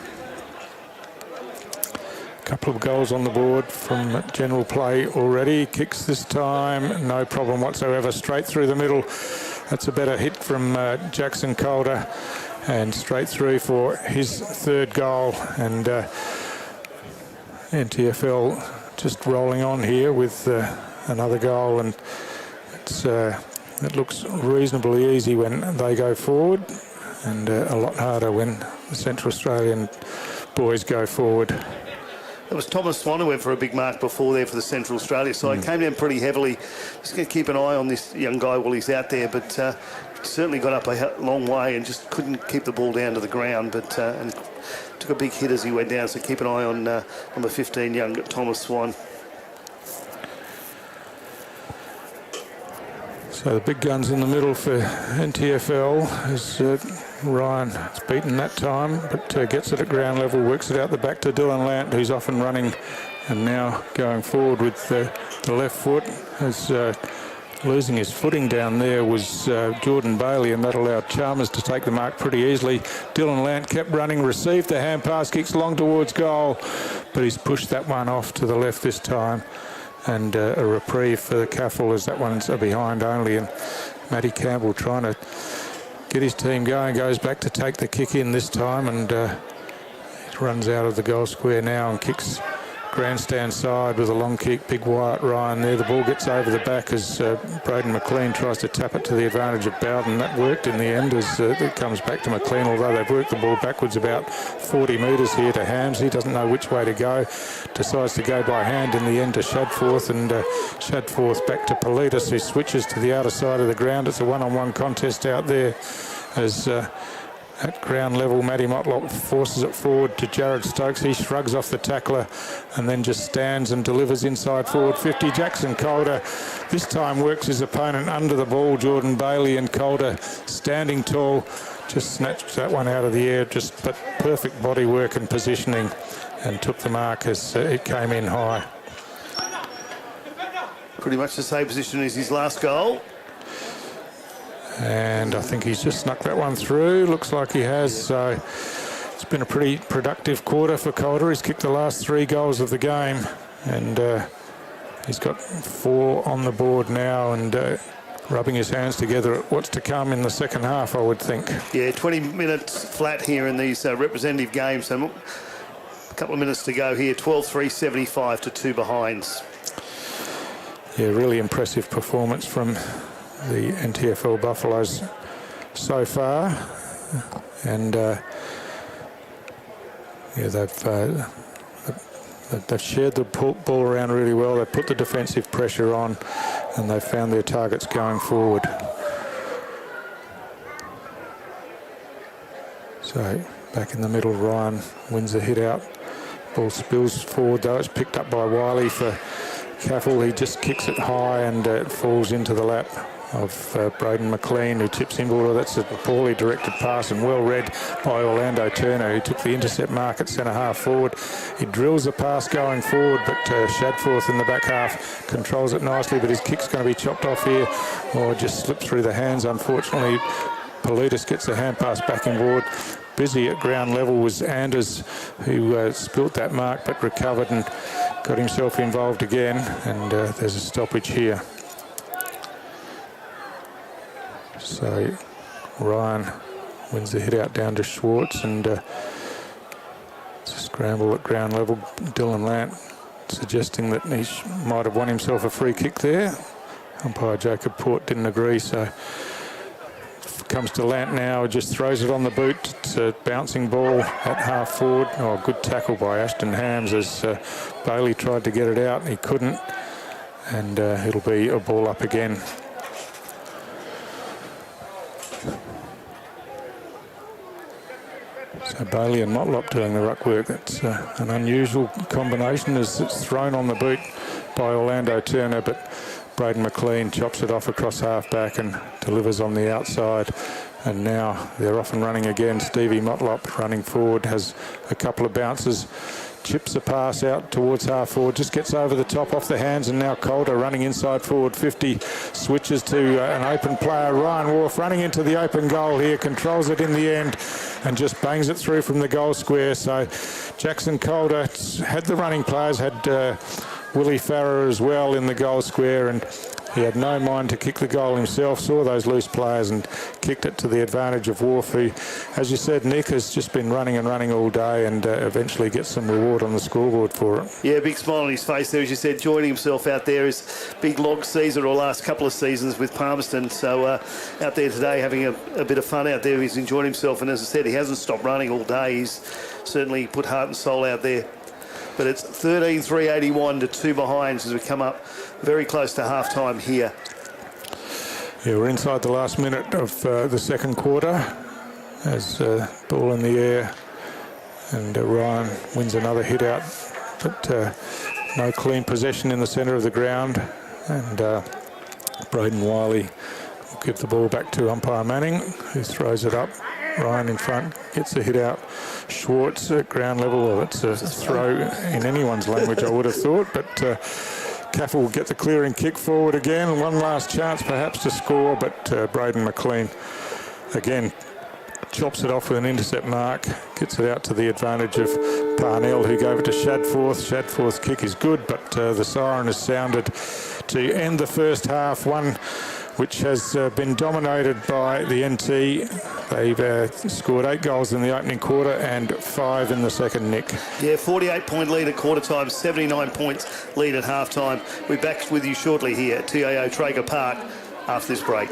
A couple of goals on the board from general play already. Kicks this time, no problem whatsoever, straight through the middle. That's a better hit from Jackson Calder, and straight through for his third goal. And NTFL just rolling on here with another goal, and it looks reasonably easy when they go forward, and a lot harder when the Central Australian boys go forward. It was Thomas Swan who went for a big mark before there for the Central Australia side. Came down pretty heavily. Just going to keep an eye on this young guy while he's out there, but certainly got up a long way and just couldn't keep the ball down to the ground, but and took a big hit as he went down, so keep an eye on number 15, young Thomas Swan. So the big guns in the middle for NTFL is Ryan. It's beaten that time, but gets it at ground level, works it out the back to Dylan Lant, who's off and running, and now going forward with the left foot. As losing his footing down there was Jordan Bailey, and that allowed Chalmers to take the mark pretty easily. Dylan Lant kept running, received the hand pass, kicks long towards goal, but he's pushed that one off to the left this time. And a reprieve for the CAFL as that one's a behind only, and Matty Campbell trying to get his team going, goes back to take the kick in this time, and he runs out of the goal square now and kicks grandstand side with a long kick. Big Wyatt Ryan there. The ball gets over the back as Braden McLean tries to tap it to the advantage of Bowden. That worked in the end as it comes back to McLean, although they've worked the ball backwards about 40 metres here to Hams. He doesn't know which way to go. Decides to go by hand in the end to Shadforth, and Shadforth back to Politis, who switches to the outer side of the ground. It's a one-on-one contest out there as at ground level, Matty Motlop forces it forward to Jared Stokes. He shrugs off the tackler and then just stands and delivers inside forward 50. Jackson Calder this time works his opponent under the ball, Jordan Bailey, and Calder standing tall just snatched that one out of the air, but perfect body work and positioning, and took the mark as it came in high. Pretty much the same position as his last goal. And I think he's just snuck that one through. Looks like he has. So it's been a pretty productive quarter for Calder. He's kicked the last 3 goals of the game, and he's got 4 on the board now, and rubbing his hands together at what's to come in the second half, I would think. Yeah, 20 minutes flat here in these representative games. So a couple of minutes to go here. 12-3, 75 to 2 behinds. Yeah, really impressive performance from the NTFL Buffaloes so far, and yeah, they've shared the ball around really well. They've put the defensive pressure on, and they've found their targets going forward. So back in the middle, Ryan wins the hit out. Ball spills forward though. It's picked up by Wiley for CAFL. He just kicks it high, and it falls into the lap of Braden McLean, who tips in ball. That's a poorly directed pass and well read by Orlando Turner, who took the intercept mark at centre half forward. He drills the pass going forward, but Shadforth in the back half controls it nicely, but his kick's going to be chopped off here, or just slipped through the hands. Unfortunately, Politis gets the hand pass back inboard. Busy at ground level was Anders, who spilt that mark but recovered and got himself involved again, and there's a stoppage here. So Ryan wins the hit out down to Schwartz, and it's a scramble at ground level. Dylan Lant suggesting that he might have won himself a free kick there. Umpire Jacob Port didn't agree, so comes to Lant now, just throws it on the boot. It's a bouncing ball at half forward. Oh, good tackle by Ashton Hams as Bailey tried to get it out. He couldn't, and it'll be a ball up again. So Bailey and Motlop doing the ruck work. That's an unusual combination as it's thrown on the boot by Orlando Turner, but Braden McLean chops it off across half-back and delivers on the outside. And now they're off and running again. Stevie Motlop running forward, has a couple of bounces, chips a pass out towards half forward, just gets over the top off the hands, and now Calder running inside forward 50, switches to an open player. Ryan Wharf running into the open goal here, controls it in the end and just bangs it through from the goal square. So Jackson Calder had the running players, had Willie Farrer as well in the goal square, and He had no mind to kick the goal himself, saw those loose players and kicked it to the advantage of Wolf, who, as you said, Nick, has just been running and running all day and eventually gets some reward on the scoreboard for it. Yeah, big smile on his face there, as you said, joining himself out there is big log season, or last couple of seasons with Palmerston. So out there today having a bit of fun out there. He's enjoyed himself, and as I said, he hasn't stopped running all day. He's certainly put heart and soul out there. But it's 13-3-81 to 2 behinds as we come up very close to half-time here. Yeah, we're inside the last minute of the second quarter as ball in the air, and Ryan wins another hit out, but no clean possession in the centre of the ground, and Braden Wiley will give the ball back to umpire Manning, who throws it up. Ryan in front gets the hit out. Schwartz at ground level. Well, it's a throw in anyone's language, I would have thought, but CAFL will get the clearing kick forward again. One last chance perhaps to score, but Braden McLean again chops it off with an intercept mark, gets it out to the advantage of Parnell, who gave it to Shadforth. Shadforth's kick is good, but the siren has sounded to end the first half, one which has been dominated by the NT. They've scored 8 goals in the opening quarter and 5 in the second, Nick. Yeah, 48-point lead at quarter time, 79 points lead at half time. We're back with you shortly here at TAO Traeger Park after this break.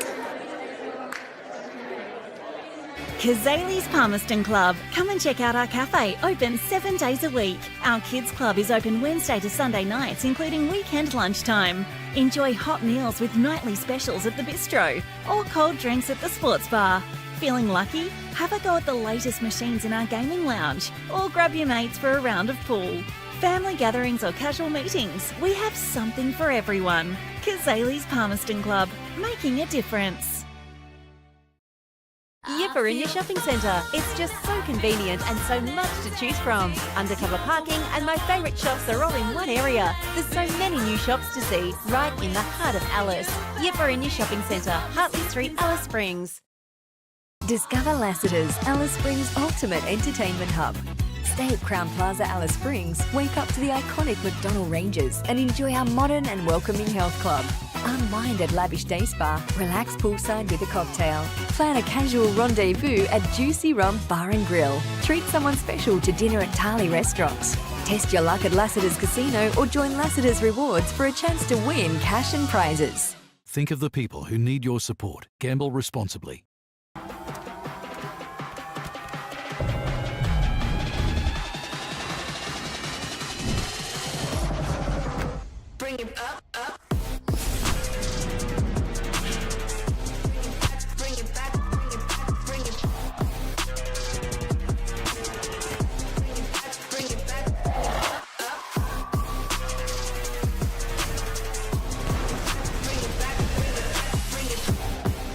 Kazali's Palmerston Club. Come and check out our cafe, open 7 days a week. Our kids club is open Wednesday to Sunday nights, including weekend lunchtime. Enjoy hot meals with nightly specials at the bistro or cold drinks at the sports bar. Feeling lucky? Have a go at the latest machines in our gaming lounge or grab your mates for a round of pool. Family gatherings or casual meetings, we have something for everyone. Kazali's Palmerston Club, making a difference. Yipper in your shopping centre. It's just so convenient and so much to choose from. Undercover parking and my favourite shops are all in one area. There's so many new shops to see right in the heart of Alice. Yipper in your shopping centre, Hartley Street, Alice Springs. Discover Lassiter's Alice Springs Ultimate Entertainment Hub. Stay at Crown Plaza Alice Springs, wake up to the iconic McDonald Ranges and enjoy our modern and welcoming health club. Unwind at Lavish Day Spa, relax poolside with a cocktail. Plan a casual rendezvous at Juicy Rum Bar and Grill. Treat someone special to dinner at Tarly Restaurants. Test your luck at Lassiter's Casino or join Lassiter's Rewards for a chance to win cash and prizes. Think of the people who need your support. Gamble responsibly. Bring it up, up. Bring it back, bring it back, bring it. Bring it back, up, up. Bring it back, bring it back, bring it. 13-3-81 to 2 behinds.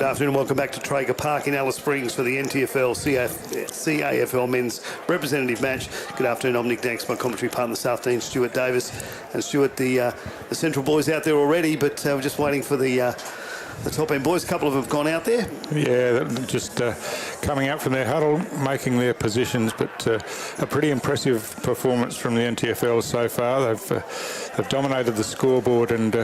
Good afternoon. Welcome back to Traeger Park in Alice Springs for the NTFL CAFL men's representative match. Good afternoon. I'm Nick Danks, my commentary partner this afternoon, Stuart Davis. And Stuart, the Central boys out there already, but we're just waiting for the top end boys. A couple of them have gone out there. Yeah, just coming out from their huddle, making their positions, but a pretty impressive performance from the NTFL so far. They've dominated the scoreboard and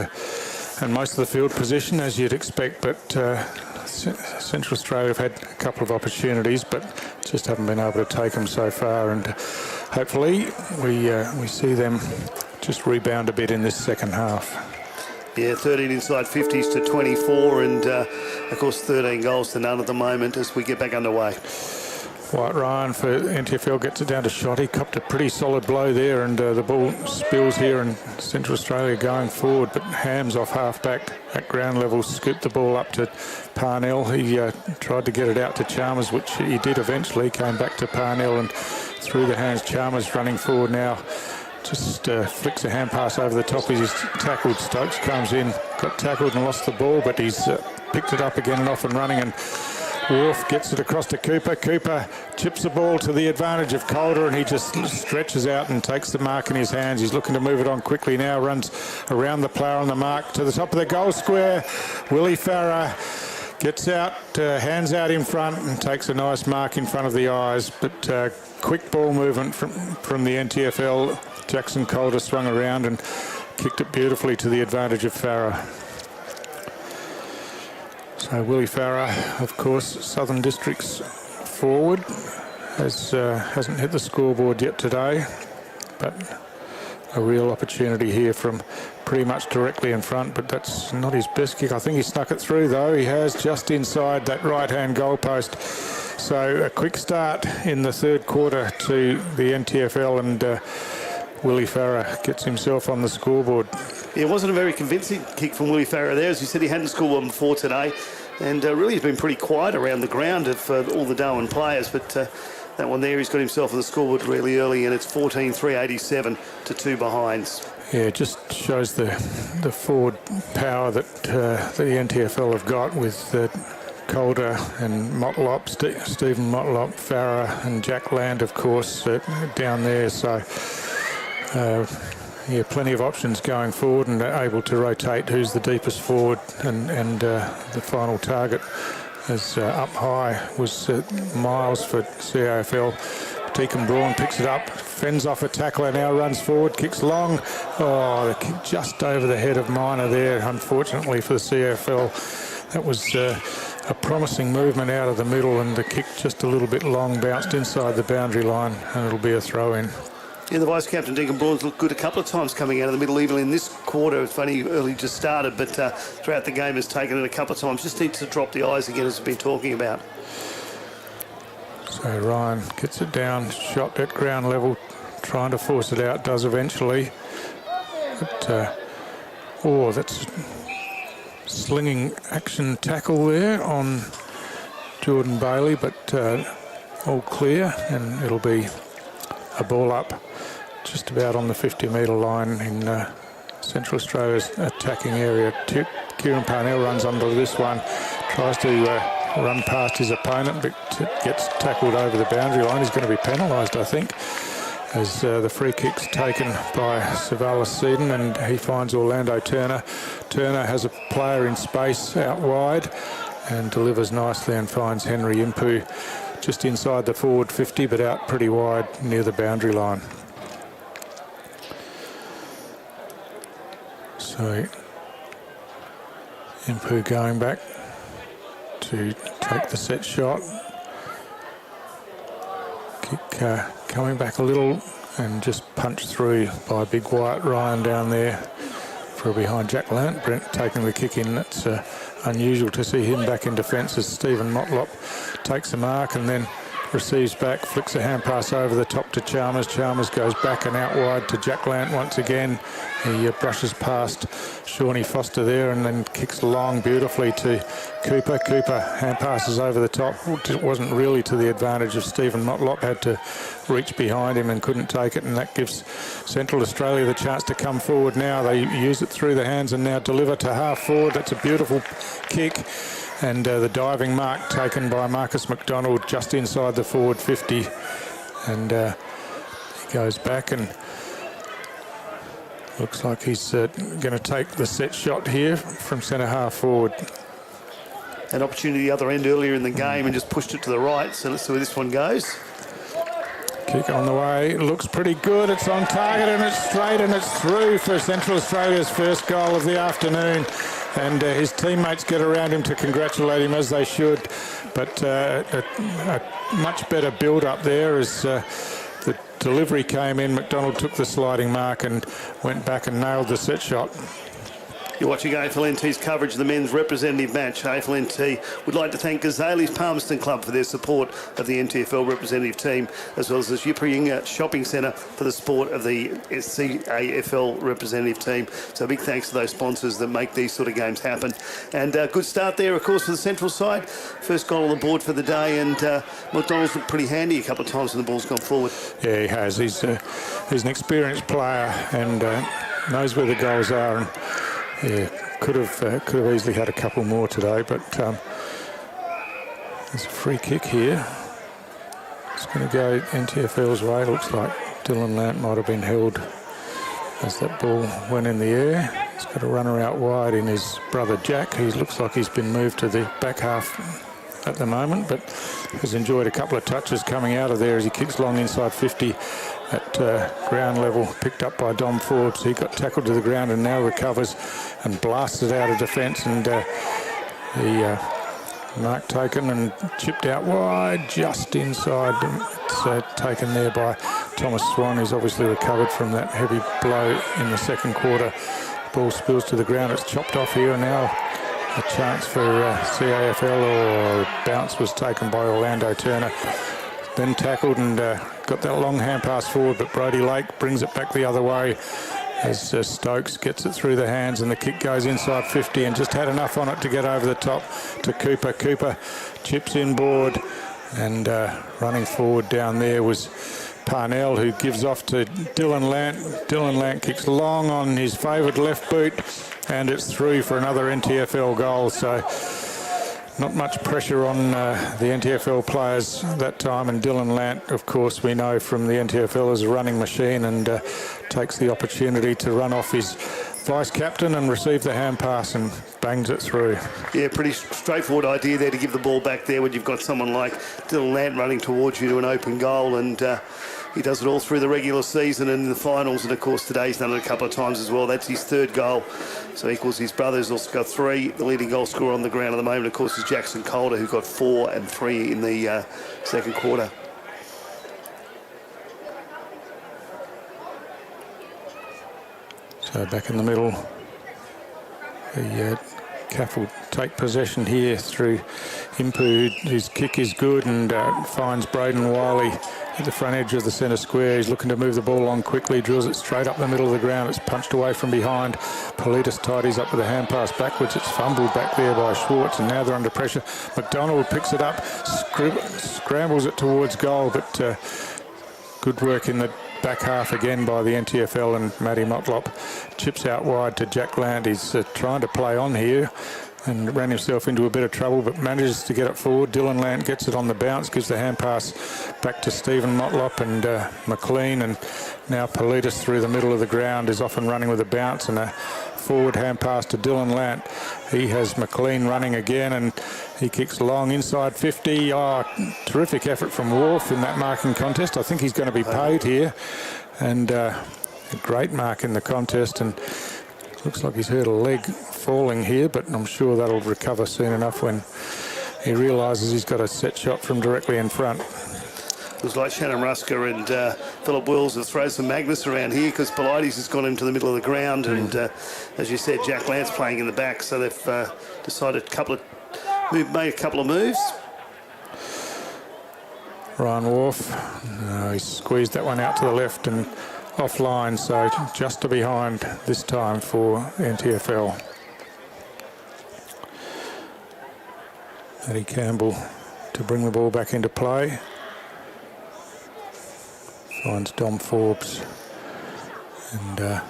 most of the field position, as you'd expect, but Central Australia have had a couple of opportunities, but just haven't been able to take them so far, and hopefully we see them just rebound a bit in this second half. Yeah, 13 inside 50s to 24, and of course 13 goals to none at the moment as we get back underway. White Ryan for NTFL gets it down to shot. He copped a pretty solid blow there, and the ball spills here, and Central Australia going forward, but Hams off half-back at ground level scooped the ball up to Parnell. He tried to get it out to Chalmers, which he did eventually. Came back to Parnell and through the hands. Chalmers running forward now. Just flicks a hand pass over the top. He's tackled. Stokes comes in, got tackled and lost the ball, but he's picked it up again and off and running, and Wolf gets it across to Cooper. Cooper chips the ball to the advantage of Calder, and he just stretches out and takes the mark in his hands. He's looking to move it on quickly now, runs around the player on the mark to the top of the goal square. Willie Farah gets out, hands out in front and takes a nice mark in front of the eyes, but quick ball movement from the NTFL. Jackson Calder swung around and kicked it beautifully to the advantage of Farah. So Willie Farah, of course, Southern District's forward, hasn't hit the scoreboard yet today, but a real opportunity here from pretty much directly in front, but that's not his best kick. I think he snuck it through though. He has, just inside that right-hand goalpost. So a quick start in the third quarter to the NTFL, and Willie Farah gets himself on the scoreboard. Yeah, it wasn't a very convincing kick from Willie Farah there. As you said, he hadn't scored one before today, and really has been pretty quiet around the ground of all the Darwin players, but that one there, he's got himself on the scoreboard really early, and it's 14-3-87 to 2 behinds. Yeah, it just shows the forward power that the NTFL have got with Calder and Motlop, Stephen Motlop, Farah and Jack Land, of course, down there. So yeah, plenty of options going forward, and able to rotate who's the deepest forward, and the final target is up high was Miles for CAFL. Deacon Braun picks it up, fends off a tackler, now runs forward, kicks long. Oh, the kick just over the head of Minor there, unfortunately for the CAFL. That was a promising movement out of the middle, and the kick just a little bit long, bounced inside the boundary line, and it'll be a throw-in. Yeah, the vice-captain, Deacon Braun's looked good a couple of times coming out of the middle, even in this quarter. It's funny, early just started, but throughout the game has taken it a couple of times. Just needs to drop the eyes again, as we've been talking about. So Ryan gets it down, shot at ground level, trying to force it out, does eventually. But, oh, that's slinging action tackle there on Jordan Bailey, but all clear, and it'll be a ball up just about on the 50-metre line in Central Australia's attacking area. Kieran Parnell runs under this one, tries to run past his opponent, but gets tackled over the boundary line. He's going to be penalised, I think, as the free kick's taken by Savalas Seaton, and he finds Orlando Turner. Turner has a player in space out wide and delivers nicely, and finds Henry Impu just inside the forward 50, but out pretty wide near the boundary line. So Impu going back to take the set shot. Kick coming back a little, and just punched through by Big White Ryan down there for behind Jack Lant. Brent taking the kick in. That's unusual to see him back in defence, as Stephen Motlop takes the mark and then receives back, flicks a hand pass over the top to Chalmers. Chalmers goes back and out wide to Jack Lant once again. He brushes past Shawnee Foster there, and then kicks long beautifully to Cooper. Cooper hand passes over the top. It wasn't really to the advantage of Stephen Motlop. Had to reach behind him and couldn't take it, and that gives Central Australia the chance to come forward now. They use it through the hands and now deliver to half forward. That's a beautiful kick. And the diving mark taken by Marcus McDonald just inside the forward 50. And he goes back and looks like he's going to take the set shot here from centre half forward. An opportunity the other end earlier in the game and just pushed it to the right. So let's see where this one goes. Kick on the way, looks pretty good. It's on target and it's straight and it's through for Central Australia's first goal of the afternoon. And his teammates get around him to congratulate him, as they should. But a much better build-up there as the delivery came in. McDonald took the sliding mark and went back and nailed the set shot. You're watching AFL-NT's coverage of the men's representative match. AFL-NT would like to thank Gazale's Palmerston Club for their support of the NTFL representative team, as well as the Yipring Shopping Centre for the support of the CAFL representative team. So a big thanks to those sponsors that make these sort of games happen. And good start there, of course, for the Central side. First goal on the board for the day, and McDonald's looked pretty handy a couple of times when the ball's gone forward. Yeah, he has. He's an experienced player and knows where the goals are. And yeah, could have easily had a couple more today, but there's a free kick here. It's going to go NTFL's way. Looks like Dylan Lant might have been held as that ball went in the air. He's got a runner out wide in his brother Jack. He looks like he's been moved to the back half at the moment, but has enjoyed a couple of touches coming out of there as he kicks long inside 50 at ground level, picked up by Dom Forbes. He got tackled to the ground and now recovers and blasted out of defence, and the mark taken and chipped out wide just inside. It's taken there by Thomas Swan, who's obviously recovered from that heavy blow in the second quarter. Ball spills to the ground. It's chopped off here, and now a chance for CAFL, or bounce was taken by Orlando Turner. Then tackled and got that long hand pass forward, but Brodie Lake brings it back the other way as Stokes gets it through the hands, and the kick goes inside 50 and just had enough on it to get over the top to Cooper. Cooper chips inboard, and running forward down there was Parnell, who gives off to Dylan Lant. Dylan Lant kicks long on his favoured left boot, and it's through for another NTFL goal. So not much pressure on the NTFL players that time, and Dylan Lant, of course, we know from the NTFL, is a running machine and takes the opportunity to run off his vice-captain and receive the hand pass and bangs it through. Yeah, pretty straightforward idea there to give the ball back there when you've got someone like Dylan Lant running towards you to an open goal, and he does it all through the regular season and in the finals, and of course today he's done it a couple of times as well. That's his third goal, so equals his brother, who's also got 3. The leading goal scorer on the ground at the moment, of course, is Jackson Calder, who got 4 and 3 in the second quarter. So back in the middle, the CAFL take possession here through Impu, whose kick is good, and finds Braden Wiley at the front edge of the centre square. He's looking to move the ball along quickly, drills it straight up the middle of the ground. It's punched away from behind. Politis tidies up with a hand pass backwards. It's fumbled back there by Schwartz, and now they're under pressure. McDonald picks it up, scrambles it towards goal, but good work in the back half again by the NTFL, and Matty Motlop chips out wide to Jack Land. He's trying to play on here and ran himself into a bit of trouble, but manages to get it forward. Dylan Lant gets it on the bounce, gives the hand pass back to Stephen Motlop and McLean, and now Politis through the middle of the ground is off and running with a bounce and a forward hand pass to Dylan Lant. He has McLean running again, and he kicks long inside 50. Oh, terrific effort from Wharf in that marking contest. I think he's going to be paid here, and a great mark in the contest, and looks like he's hurt a leg falling here, but I'm sure that'll recover soon enough when he realises he's got a set shot from directly in front. It was like Shannon Rusker and Philip Wills have thrown some Magnus around here, because Politis has gone into the middle of the ground, and as you said, Jack Lance playing in the back, so they've decided made a couple of moves. Ryan Wharf, he squeezed that one out to the left and offline, so just to behind this time for NTFL. Eddie Campbell to bring the ball back into play. Finds Dom Forbes, and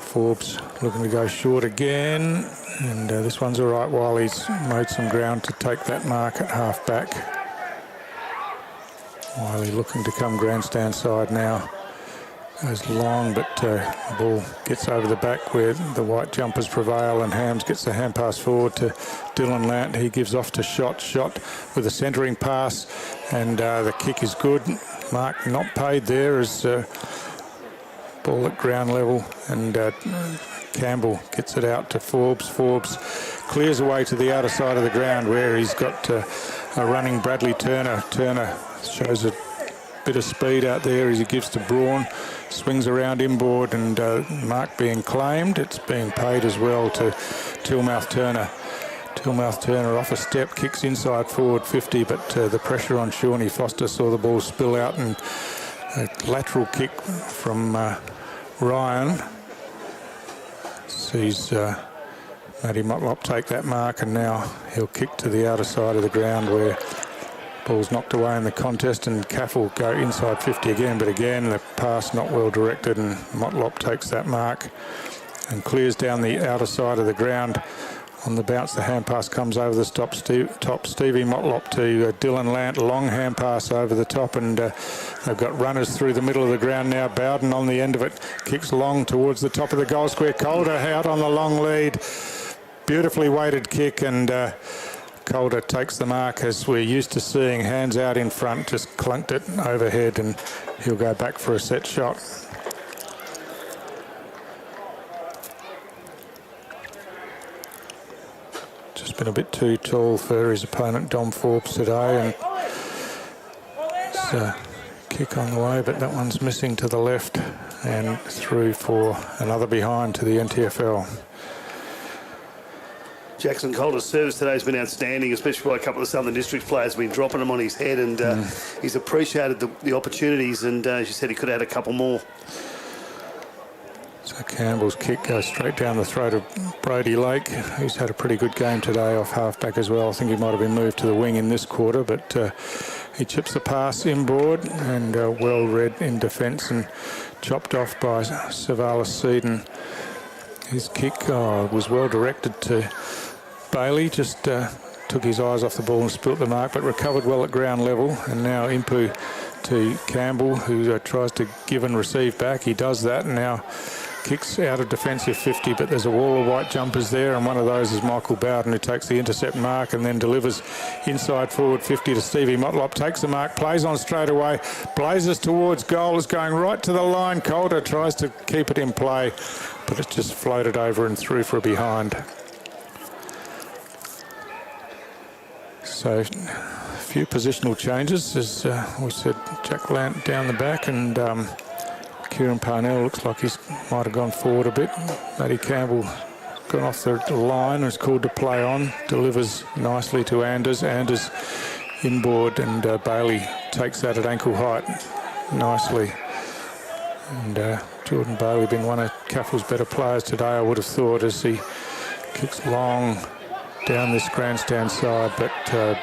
Forbes looking to go short again, and this one's all right. Wiley's made some ground to take that mark at half back. Wiley looking to come grandstand side now. Goes long, but the ball gets over the back where the white jumpers prevail, and Hams gets the hand pass forward to Dylan Lant. He gives off to Shot with a centering pass, and the kick is good. Mark not paid there as ball at ground level, and Campbell gets it out to Forbes. Forbes clears away to the outer side of the ground where he's got a running Bradley Turner. Turner shows a bit of speed out there as he gives to Braun, swings around inboard, and mark being claimed. It's being paid as well to Tilmouth Turner. Tilmouth Turner off a step, kicks inside forward 50, but the pressure on Shawnee Foster saw the ball spill out, and a lateral kick from Ryan sees Matty Motlop take that mark, and now he'll kick to the outer side of the ground where ball's knocked away in the contest, and CAFL go inside 50 again, but again the pass not well directed, and Motlop takes that mark and clears down the outer side of the ground. On the bounce, the hand pass comes over the top. Stevie Motlop to Dylan Lant, long hand pass over the top, and they've got runners through the middle of the ground now. Bowden on the end of it, kicks long towards the top of the goal square. Calder out on the long lead, beautifully weighted kick, and Calder takes the mark as we're used to seeing, hands out in front, just clunked it overhead, and he'll go back for a set shot. Just been a bit too tall for his opponent Dom Forbes today, and it's a kick on the way, but that one's missing to the left and through for another behind to the NTFL. Jackson Calder's service today has been outstanding, especially by a couple of Southern Districts players have been dropping him on his head, and he's appreciated the opportunities, and as you said, he could have had a couple more. So Campbell's kick goes straight down the throat of Brody Lake, who's had a pretty good game today off halfback as well. I think he might have been moved to the wing in this quarter, but he chips the pass inboard, and well read in defence and chopped off by Savalas Seaton. His kick was well directed to Bailey, just took his eyes off the ball and spilt the mark, but recovered well at ground level. And now Impu to Campbell, who tries to give and receive back. He does that, and now kicks out of defensive 50, but there's a wall of white jumpers there, and one of those is Michael Bowden, who takes the intercept mark and then delivers inside forward 50 to Stevie Motlop, takes the mark, plays on straight away, blazes towards goal, is going right to the line. Calder tries to keep it in play, but it's just floated over and through for a behind. So a few positional changes, as we said, Jack Lant down the back, and Kieran Parnell looks like he might have gone forward a bit. Matty Campbell gone off the line and is called to play on, delivers nicely to Anders. Anders inboard, and Bailey takes that at ankle height nicely. And Jordan Bailey been one of CAFL's better players today, I would have thought, as he kicks long down this grandstand side, but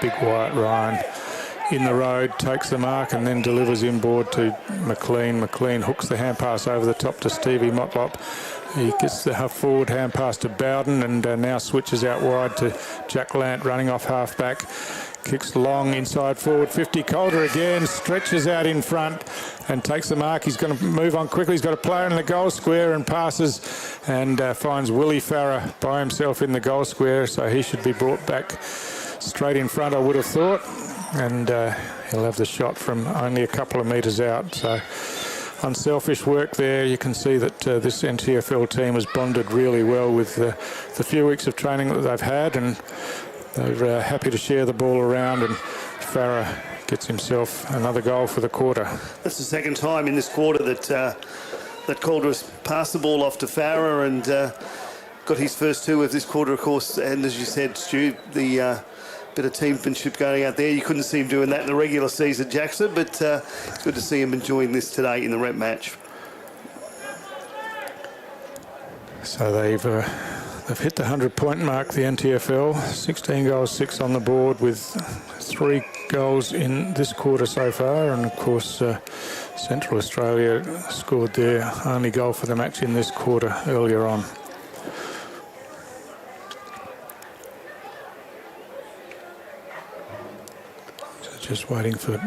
big Wyatt Ryan in the road takes the mark and then delivers inboard to McLean. McLean hooks the hand pass over the top to Stevie Motlop. He gets the forward hand pass to Bowden, and now switches out wide to Jack Lant running off half back. Kicks long inside forward 50. Calder again stretches out in front and takes the mark. He's going to move on quickly. He's got a player in the goal square and passes, and finds Willie Farrer by himself in the goal square, so he should be brought back straight in front, I would have thought, and he'll have the shot from only a couple of metres out. So unselfish work there. You can see that this NTFL team has bonded really well with the few weeks of training that they've had, and they're happy to share the ball around, and Farrer gets himself another goal for the quarter. That's the second time in this quarter that Calder has passed the ball off to Farrer, and got his first two of this quarter, of course. And as you said, Stu, the bit of teammanship going out there. You couldn't see him doing that in the regular season, Jackson, but it's good to see him enjoying this today in the rep match. So they've hit the 100-point mark, the NTFL. 16 goals, 6 on the board, with 3 goals in this quarter so far. And of course, Central Australia scored their only goal for the match in this quarter earlier on. So just waiting for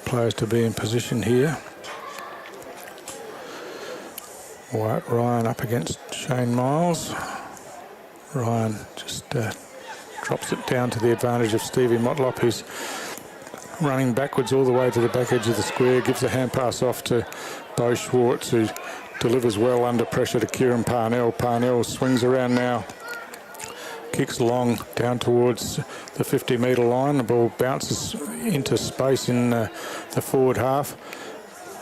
players to be in position here. White Ryan up against Shane Miles. Ryan just drops it down to the advantage of Stevie Motlop, who's running backwards all the way to the back edge of the square, gives a hand pass off to Bo Schwartz, who delivers well under pressure to Kieran Parnell. Parnell swings around now, kicks long down towards the 50-metre line. The ball bounces into space in the forward half.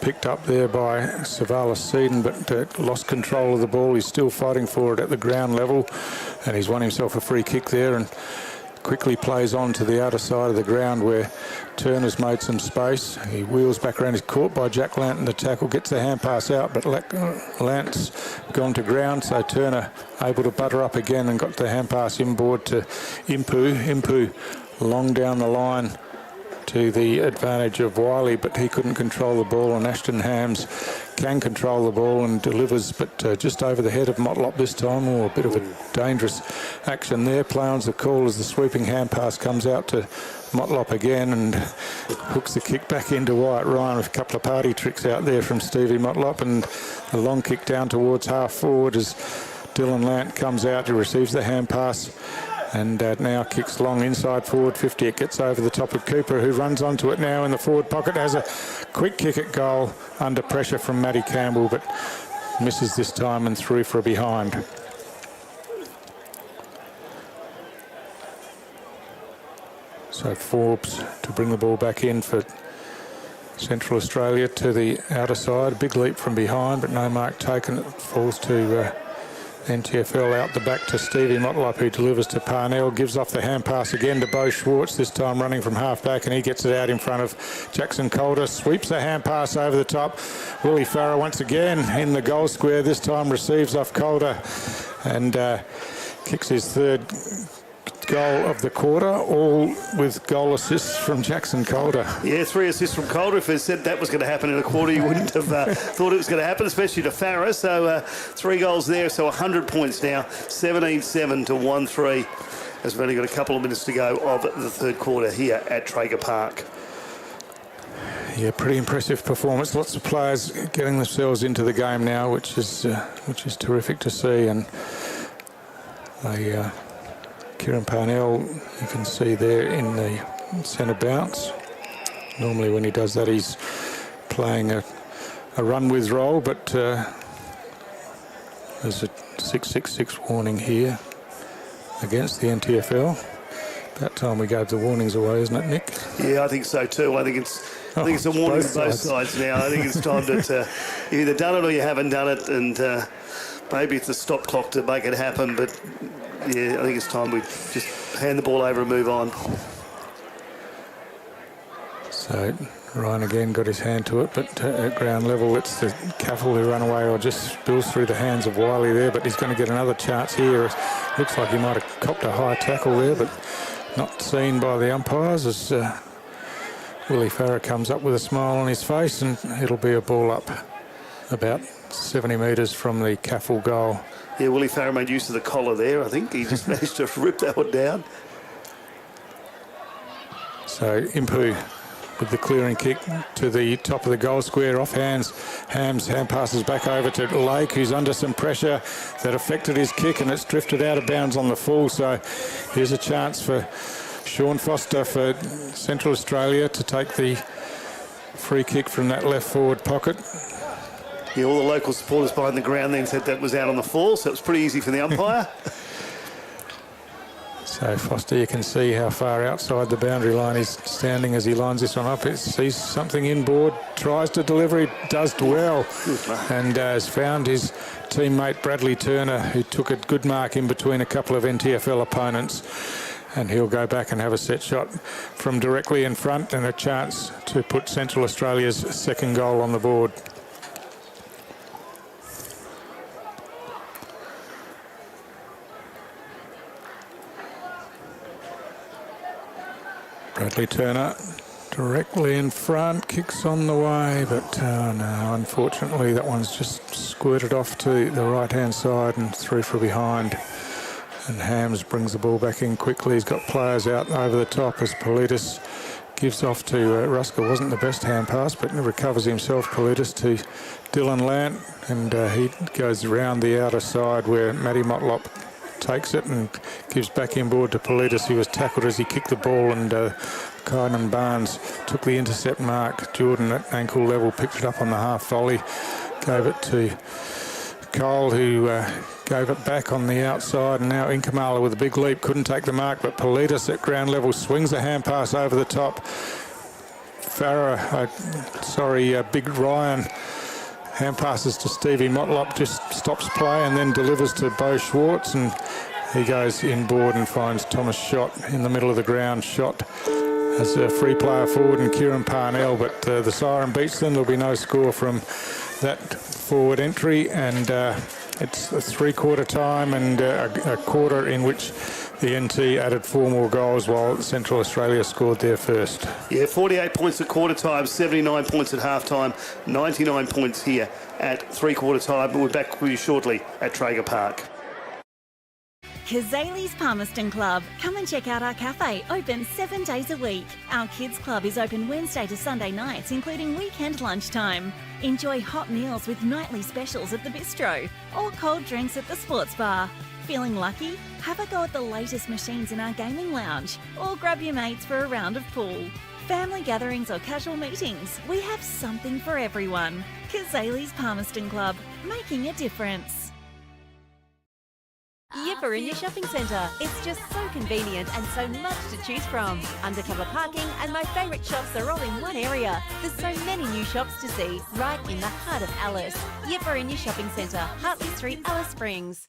Picked up there by Savalas Seaton, but lost control of the ball. He's still fighting for it at the ground level, and he's won himself a free kick there and quickly plays on to the outer side of the ground where Turner's made some space. He wheels back around. He's caught by Jack Lant in the tackle, gets the hand pass out, but Lant's gone to ground, so Turner able to butter up again and got the hand pass inboard to Impu. Impu long down the line to the advantage of Wiley, but he couldn't control the ball, and Ashton Hams can control the ball and delivers, but just over the head of Motlop this time. Oh, a bit of a dangerous action there. Play on's the call as the sweeping hand pass comes out to Motlop again and hooks the kick back into White Ryan with a couple of party tricks out there from Stevie Motlop, and a long kick down towards half forward as Dylan Lant comes out. He receives the hand pass and now kicks long inside forward 50. It gets over the top of Cooper, who runs onto it now in the forward pocket. Has a quick kick at goal under pressure from Matty Campbell, but misses this time and through for a behind. So Forbes to bring the ball back in for Central Australia to the outer side. A big leap from behind, but no mark taken. It falls to NTFL out the back to Stevie Motlop, who delivers to Parnell, gives off the hand pass again to Bo Schwartz, this time running from half back, and he gets it out in front of Jackson Calder, sweeps the hand pass over the top. Willie Farah once again in the goal square, this time receives off Calder and kicks his third goal of the quarter, all with goal assists from Jackson Calder. Yeah, 3 assists from Calder. If he said that was going to happen in a quarter, you wouldn't have thought it was going to happen, especially to Farah. So 3 goals there, so 100 points now, 17-7 to 1-3, as we've only got a couple of minutes to go of the third quarter here at Traeger Park. Yeah, pretty impressive performance. Lots of players getting themselves into the game now, which is terrific to see. And Kieran Parnell, you can see there in the centre bounce. Normally when he does that, he's playing a run with role, but there's a 666 warning here against the NTFL. About time we gave the warnings away, isn't it, Nick? Yeah, I think so too. I think it's a warning to both sides now. I think it's time that you've either done it or you haven't done it, and maybe it's a stop clock to make it happen, but yeah, I think it's time we just hand the ball over and move on. So Ryan again got his hand to it, but at ground level it's the CAFL who run away or just spills through the hands of Wiley there, but he's going to get another chance here. Looks like he might have copped a high tackle there, but not seen by the umpires as Willie Farah comes up with a smile on his face, and it'll be a ball up about 70 metres from the CAFL goal. Yeah, Willie Farah made use of the collar there. I think he just managed to rip that one down. So Impu with the clearing kick to the top of the goal square, off hands. Hams hand passes back over to Lake, who's under some pressure that affected his kick, and it's drifted out of bounds on the full. So here's a chance for Sean Foster for Central Australia to take the free kick from that left forward pocket. Yeah, all the local supporters behind the ground then said that was out on the fall, so it was pretty easy for the umpire. So Foster, you can see how far outside the boundary line he's standing as he lines this one up. He sees something inboard, tries to deliver, he does well, and has found his teammate Bradley Turner, who took a good mark in between a couple of NTFL opponents. And he'll go back and have a set shot from directly in front, and a chance to put Central Australia's second goal on the board. Bradley Turner Directly in front, kicks on the way, but no, unfortunately that one's just squirted off to the right-hand side and through from behind. And Hams brings the ball back in quickly. He's got players out over the top as Politis gives off to Rusker. Wasn't the best hand pass, but recovers himself, Politis, to Dylan Lant, and he goes around the outer side where Matty Motlop takes it and gives back inboard to Politis. He was tackled as he kicked the ball, and Kynan Barnes took the intercept mark. Jordan at ankle level picked it up on the half volley, gave it to Cole, who gave it back on the outside, and now Inkamala with a big leap couldn't take the mark, but Politis at ground level swings the hand pass over the top. Big Ryan hand passes to Stevie Motlop, just stops play and then delivers to Bo Schwartz, and he goes inboard and finds Thomas Schott in the middle of the ground. Schott as a free player forward and Kieran Parnell, but the siren beats them. There'll be no score from that forward entry, and it's a three-quarter time and a quarter in which the NT added 4 more goals while Central Australia scored their first. Yeah, 48 points at quarter time, 79 points at half time, 99 points here at three-quarter time. We're back with you shortly at Traeger Park. Kazali's Palmerston Club. Come and check out our cafe, open 7 days a week. Our kids club is open Wednesday to Sunday nights, including weekend lunchtime. Enjoy hot meals with nightly specials at the bistro or cold drinks at the sports bar. Feeling lucky? Have a go at the latest machines in our gaming lounge or grab your mates for a round of pool. Family gatherings or casual meetings, we have something for everyone. Kazali's Palmerston Club, making a difference. Yipper in your shopping centre. It's just so convenient and so much to choose from. Undercover parking and my favourite shops are all in one area. There's so many new shops to see right in the heart of Alice. Yipper in your shopping centre, Hartley Street, Alice Springs.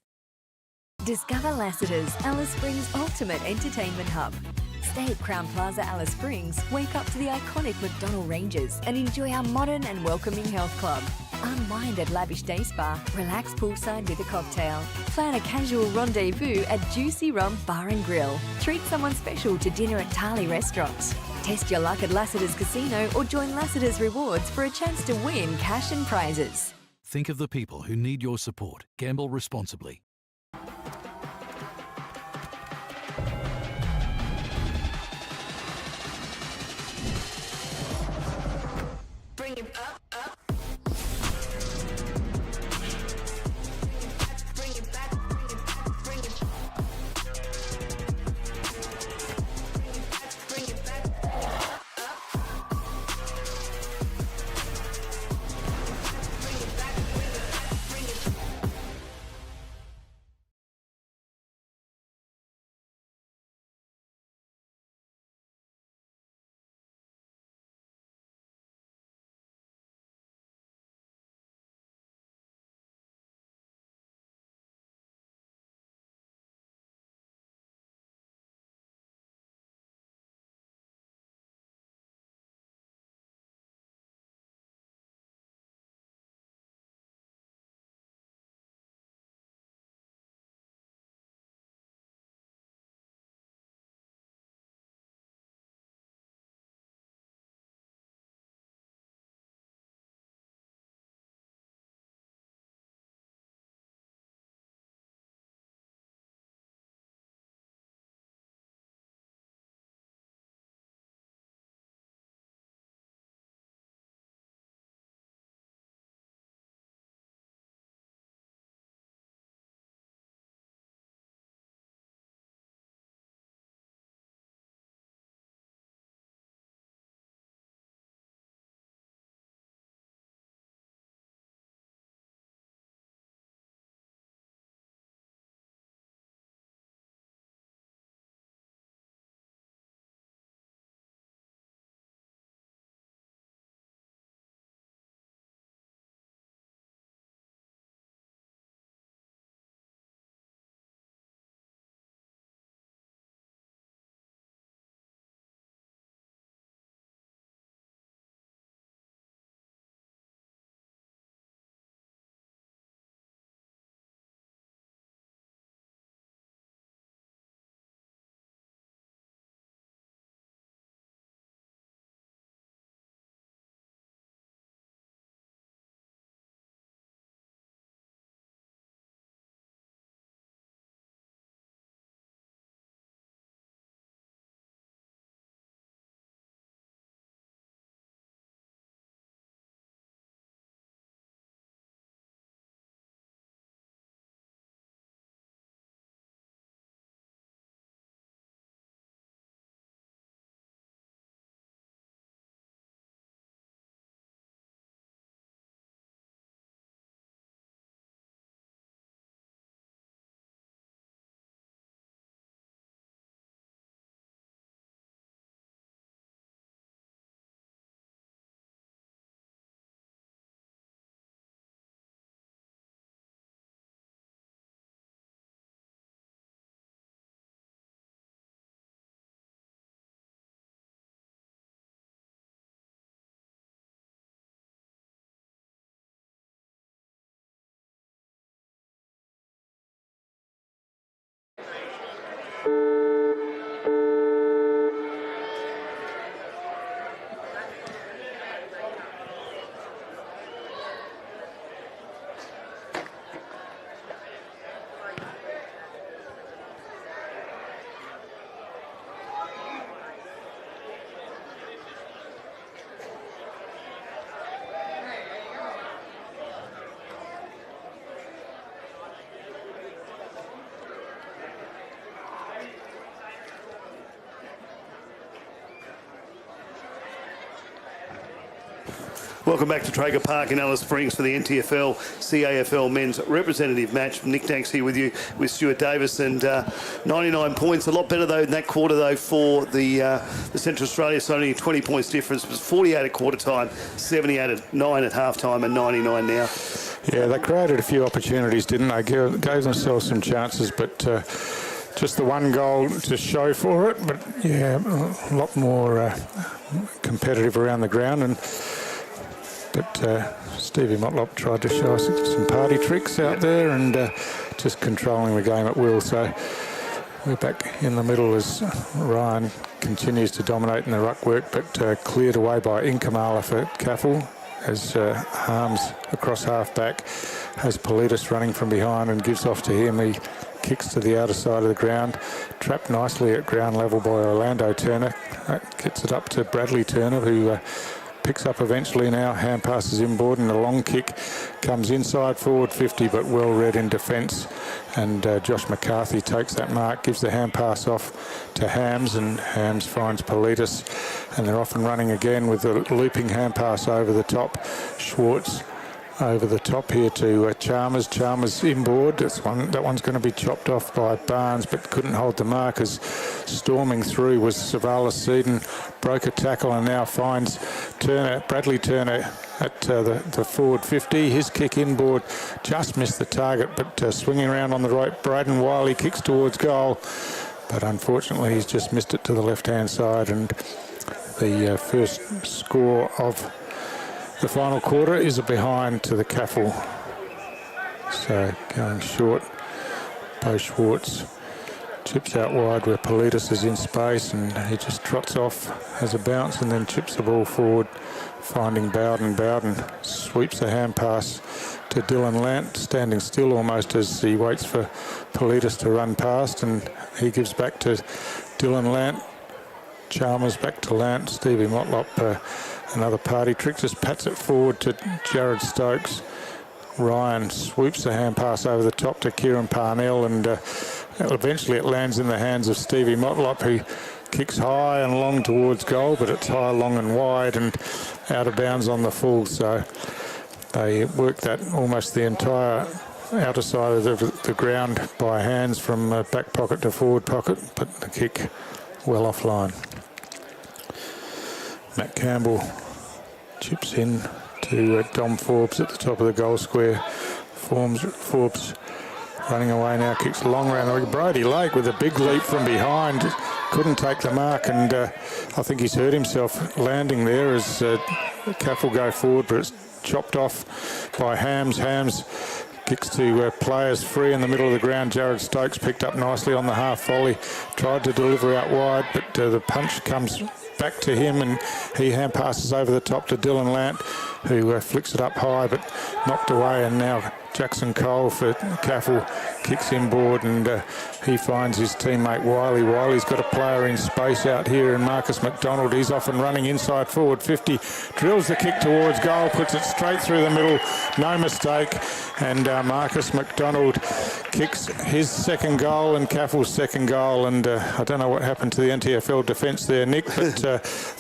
Discover Lassiter's Alice Springs Ultimate Entertainment Hub. Stay at Crown Plaza Alice Springs, wake up to the iconic McDonnell Ranges and enjoy our modern and welcoming health club. Unwind at Lavish Day Spa, relax poolside with a cocktail. Plan a casual rendezvous at Juicy Rum Bar and Grill. Treat someone special to dinner at Tarly Restaurant. Test your luck at Lassiter's Casino or join Lassiter's Rewards for a chance to win cash and prizes. Think of the people who need your support. Gamble responsibly. Bring it up, up. Bring it back, bring it back, bring it. Bring it back, up. Bring it back, bring it back, bring it. Welcome back to Traeger Park in Alice Springs for the NTFL CAFL men's representative match. Nick Danks here with you with Stuart Davis, and 99 points. A lot better though in that quarter though for the Central Australia. So only 20 points difference. It was 48 at quarter time, 78 at 9 at half time, and 99 now. Yeah, they created a few opportunities, didn't they? Gave themselves some chances, but just the one goal to show for it. But yeah, a lot more competitive around the ground. But Stevie Motlop tried to show us some party tricks out there, and just controlling the game at will. So we're back in the middle as Ryan continues to dominate in the ruck work, but cleared away by Inkamala for CAFL as Harms across half back has Politis running from behind and gives off to him. He kicks to the outer side of the ground, trapped nicely at ground level by Orlando Turner. Gets it up to Bradley Turner, who picks up eventually now. Hand passes inboard, and a long kick comes inside forward 50, but well read in defence. And Josh McCarthy takes that mark, gives the hand pass off to Hams, and Hams finds Politis, and they're off and running again with a looping hand pass over the top. Schwartz over the top here to Chalmers. Chalmers inboard. That one's going to be chopped off by Barnes, but couldn't hold the mark as storming through was Savalas Seaton. Broke a tackle and now finds Turner, Bradley Turner at the forward 50. His kick inboard just missed the target, but swinging around on the right, Braden Wiley kicks towards goal, but unfortunately he's just missed it to the left-hand side, and the first score of the final quarter is a behind to the CAFL. So going short, Bo Schwartz chips out wide where Politis is in space, and he just trots off, has a bounce, and then chips the ball forward, finding Bowden. Bowden sweeps the hand pass to Dylan Lant, standing still almost as he waits for Politis to run past, and he gives back to Dylan Lant. Chalmers back to Lant. Stevie Motlop, another party trick, just pats it forward to Jared Stokes. Ryan swoops the hand pass over the top to Kieran Parnell, and eventually it lands in the hands of Stevie Motlop, who kicks high and long towards goal, but it's high, long and wide and out of bounds on the full. So they work that almost the entire outer side of the ground by hands from back pocket to forward pocket, but the kick well offline. Matt Campbell chips in to Dom Forbes at the top of the goal square. Forbes running away now, kicks long round. Brody Lake with a big leap from behind, couldn't take the mark, and I think he's hurt himself landing there as CAFL go forward, but it's chopped off by Hams. Hams kicks to players free in the middle of the ground. Jared Stokes picked up nicely on the half volley, tried to deliver out wide, but the punch comes back to him, and he hand passes over the top to Dylan Lant, who flicks it up high but knocked away, and now Jackson Cole for CAFL kicks inboard, and he finds his teammate Wiley. Wiley's got a player in space out here, and Marcus McDonald, he's off and running inside forward 50, drills the kick towards goal, puts it straight through the middle, no mistake, and Marcus McDonald kicks his second goal and CAFL's second goal, and I don't know what happened to the NTFL defence there, Nick, but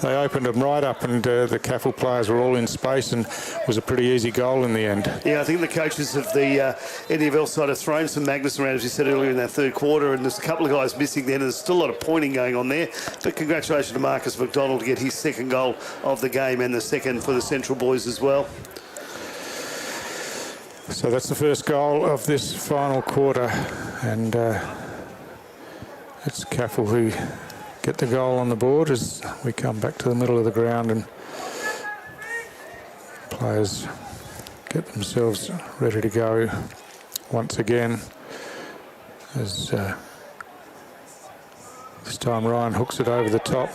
they opened them right up, and the CAFL players were all in space, and it was a pretty easy goal in the end. Yeah, I think the coaches of the NTFL side have thrown some Magnus around, as you said earlier, in that third quarter, and there's a couple of guys missing there, and there's still a lot of pointing going on there, but congratulations to Marcus McDonald to get his second goal of the game, and the second for the Central boys as well. So that's the first goal of this final quarter, and it's CAFL who get the goal on the board as we come back to the middle of the ground, and players get themselves ready to go once again as This time Ryan hooks it over the top.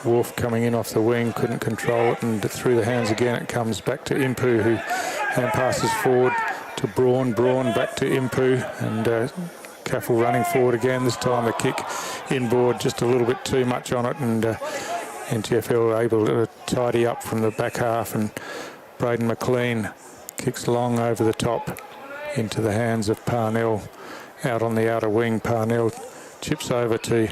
Wolf coming in off the wing, couldn't control it, and through the hands again it comes back to Impu, who hand passes forward to Braun. Braun back to Impu, and CAFL running forward again. This time the kick inboard, just a little bit too much on it, and NTFL able to tidy up from the back half, and Braden McLean kicks long over the top into the hands of Parnell out on the outer wing. Parnell chips over to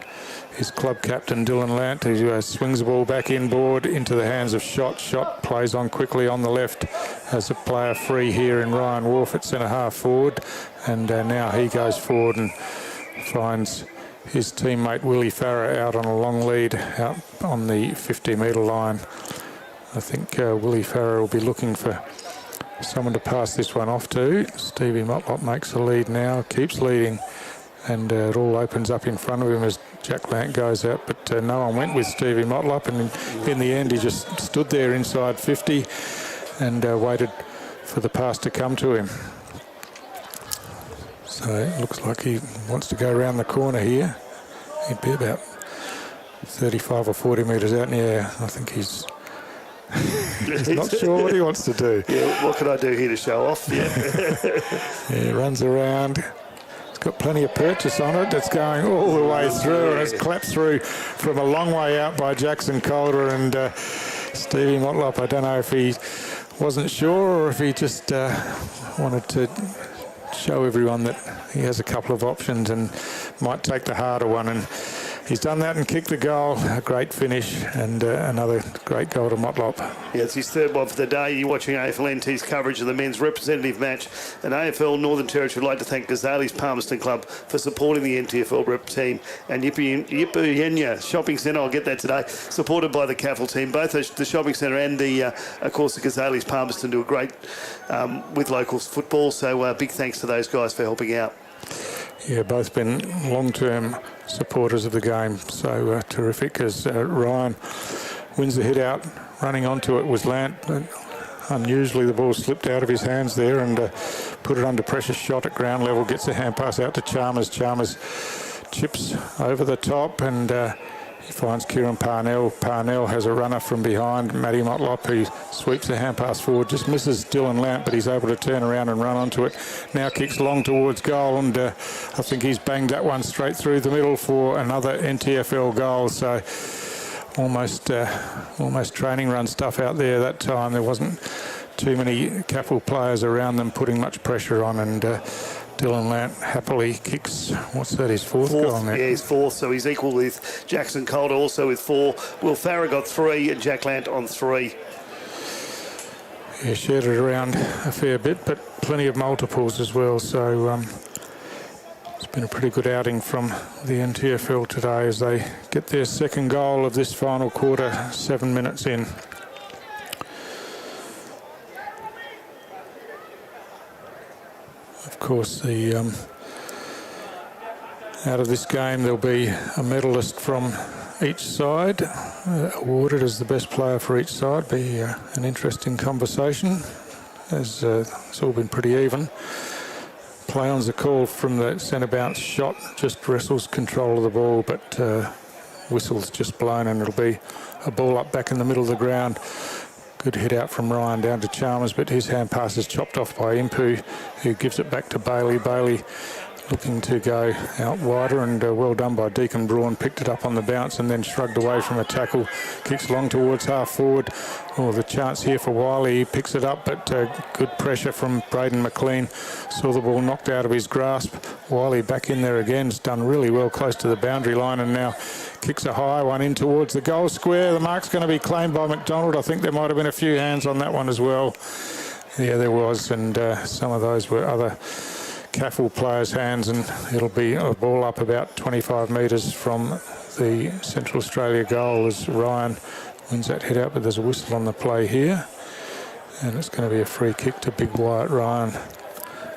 his club captain Dylan Lant, who swings the ball back inboard into the hands of Shot. Shot plays on quickly on the left, has a player free here in Ryan Wolf at centre half forward, and now he goes forward and finds his teammate Willie Farrer out on a long lead out on the 50-metre line. I think Willie Farrer will be looking for someone to pass this one off to. Stevie Motlop makes the lead now, keeps leading, and it all opens up in front of him as Jack Lant goes out, but no one went with Stevie Motlop, and in the end he just stood there inside 50 and waited for the pass to come to him. So it looks like he wants to go around the corner here. He'd be about 35 or 40 metres out in the air. I think he's not sure what he wants to do. Yeah, what can I do here to show off? Yeah. He runs around. It's got plenty of purchase on it. It's going all the way through, and it's clapped through from a long way out by Jackson Calder and Stevie Motlop. I don't know if he wasn't sure or if he just wanted to show everyone that he has a couple of options and might take the harder one, and he's done that and kicked the goal. A great finish, and another great goal to Motlop. Yeah, it's his third one for the day. You're watching AFL NT's coverage of the men's representative match, and AFL Northern Territory would like to thank Ghazali's Palmerston Club for supporting the NTFL rep team, and Yipuyenya Shopping Centre, I'll get that today, supported by the CAFL team. Both the shopping centre and of course the Ghazali's Palmerston do a great with locals football, so big thanks to those guys for helping out. Yeah, both been long-term supporters of the game, so terrific as Ryan wins the hit out. Running onto it was Lant. Unusually the ball slipped out of his hands there and put it under pressure. Shot at ground level, gets the hand pass out to Chalmers. Chalmers chips over the top, and he finds Kieran Parnell. Parnell has a runner from behind, Matty Motlop, who sweeps the hand pass forward, just misses Dylan Lant, but he's able to turn around and run onto it. Now kicks long towards goal, and I think he's banged that one straight through the middle for another NTFL goal. So almost training run stuff out there that time. There wasn't too many CAFL players around them putting much pressure on, and Dylan Lant happily kicks, what's that, his fourth goal now? Yeah, his fourth, so he's equal with Jackson Calder, also with 4. Will Farrer got 3 and Jack Lant on 3. Yeah, shared it around a fair bit, but plenty of multiples as well, so it's been a pretty good outing from the NTFL today as they get their second goal of this final quarter, 7 minutes in. Of course, out of this game there'll be a medalist from each side awarded as the best player for each side. Be an interesting conversation, as it's all been pretty even. Play on's a call from the centre bounce. Shot just wrestles control of the ball, but whistle's just blown, and it'll be a ball up back in the middle of the ground. Good hit out from Ryan down to Chalmers, but his hand pass is chopped off by Impu, who gives it back to Bailey. Bailey looking to go out wider, and well done by Deacon Braun. Picked it up on the bounce and then shrugged away from a tackle. Kicks long towards half forward. Oh, the chance here for Wiley. He picks it up, but good pressure from Braden McLean. Saw the ball knocked out of his grasp. Wiley back in there again. It's done really well close to the boundary line, and now kicks a high one in towards the goal square. The mark's going to be claimed by McDonald. I think there might have been a few hands on that one as well. Yeah, there was, and some of those were other CAFL players' hands, and it'll be a ball up about 25 metres from the Central Australia goal as Ryan wins that hit out, but there's a whistle on the play here, and it's going to be a free kick to Big Wyatt Ryan.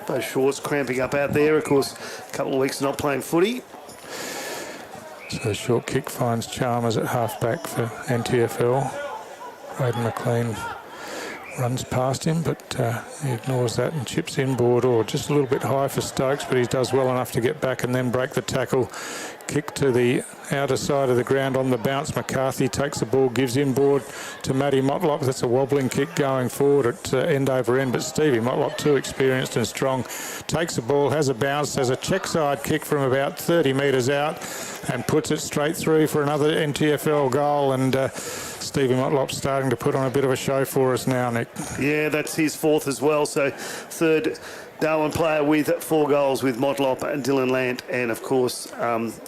Those shorts cramping up out there, of course, a couple of weeks not playing footy. So short kick finds Chalmers at half back for NTFL. Braden McLean runs past him, but he ignores that and chips inboard, or just a little bit high for Stokes, but he does well enough to get back and then break the tackle. Kick to the outer side of the ground on the bounce. McCarthy takes the ball, gives inboard to Matty Motlop. That's a wobbling kick going forward at end over end, but Stevie Motlop, too experienced and strong, takes the ball, has a bounce, has a check side kick from about 30 metres out and puts it straight through for another NTFL goal. And Stevie Motlop's starting to put on a bit of a show for us now, Nick. Yeah, that's his fourth as well. So third Darwin player with 4 goals, with Motlop and Dylan Lant and, of course,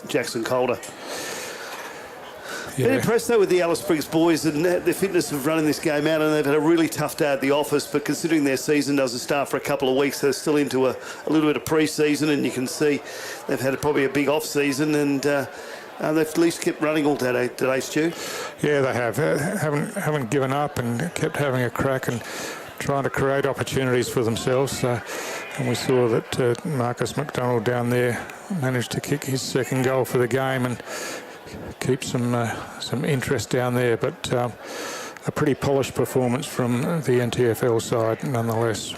Jackson Calder. Yeah. Been impressed, though, with the Alice Springs boys and their fitness of running this game out, and they've had a really tough day at the office, but considering their season doesn't start for a couple of weeks, they're still into a little bit of pre-season, and you can see they've had probably a big off-season, and they've at least kept running all today, Stu. Yeah, they have. Haven't given up and kept having a crack and trying to create opportunities for themselves. And we saw that Marcus McDonald down there managed to kick his second goal for the game and keep some interest down there. But a pretty polished performance from the NTFL side nonetheless.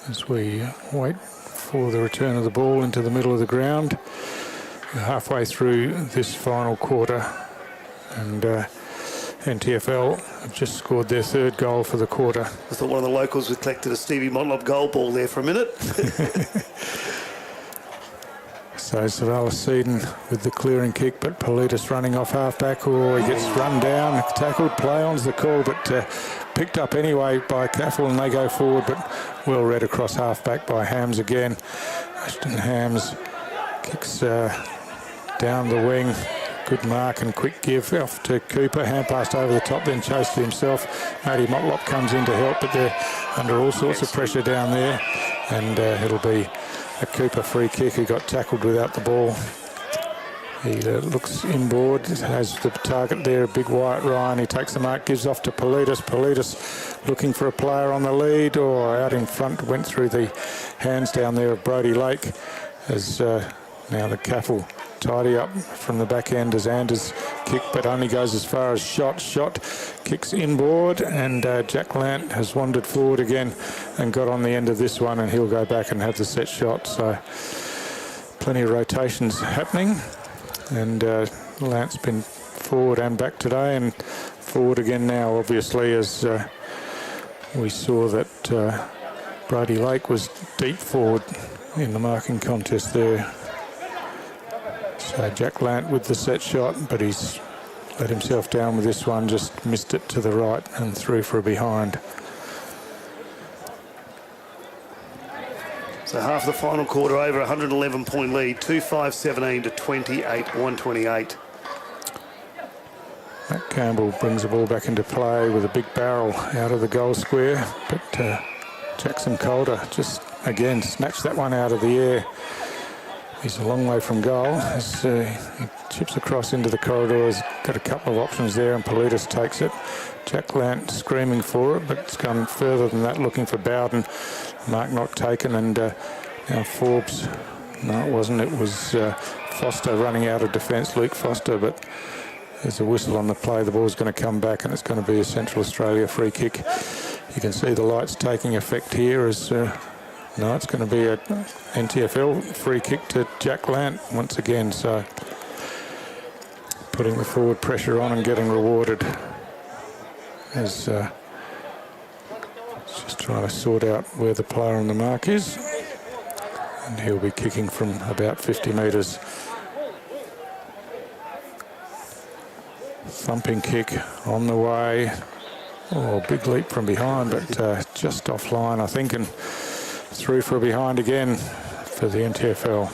As we wait for the return of the ball into the middle of the ground. We're halfway through this final quarter, and NTFL have just scored their third goal for the quarter. I thought one of the locals had collected a Stevie Motlop goal ball there for a minute. So Savalas Seaton with the clearing kick, but Politis running off half-back. Oh, he gets run down, tackled, play-on's the call, but picked up anyway by CAFL, and they go forward, but well read across half-back by Hams again. Ashton Hams kicks down the wing. Good mark and quick give off to Cooper. Hand passed over the top, then chased himself. Matty Motlop comes in to help, but they're under all sorts of pressure down there. And it'll be a Cooper free kick. He got tackled without the ball. He looks inboard, has the target there, a big Wyatt Ryan. He takes the mark, gives off to Politis. Politis looking for a player on the lead, or out in front, went through the hands down there of Brodie Lake. As now the CAFL tidy up from the back end as Anders kick, but only goes as far as shot. Kicks inboard, and Jack Lant has wandered forward again and got on the end of this one, and he'll go back and have the set shot. So plenty of rotations happening, and Lant's been forward and back today, and forward again now, obviously, as we saw that Brodie Lake was deep forward in the marking contest there. So Jack Lant with the set shot, but he's let himself down with this one, just missed it to the right and through for a behind. So half the final quarter over, 111 point lead, 2-5-17 to 28-128. Matt Campbell brings the ball back into play with a big barrel out of the goal square, but Jackson Calder just again snatched that one out of the air. He's a long way from goal as he chips across into the corridor. He's got a couple of options there, and Politis takes it. Jack Lant screaming for it, but it's gone further than that, looking for Bowden. Mark not taken, and now Forbes. No, it wasn't. It was Foster running out of defence, Luke Foster, but there's a whistle on the play. The ball's going to come back, and it's going to be a Central Australia free kick. You can see the lights taking effect here as... no, it's going to be a NTFL free kick to Jack Lant once again. So putting the forward pressure on and getting rewarded as just trying to sort out where the player on the mark is. And he'll be kicking from about 50 metres. Thumping kick on the way. Oh, big leap from behind, but just offline, I think, and through for a behind again for the NTFL.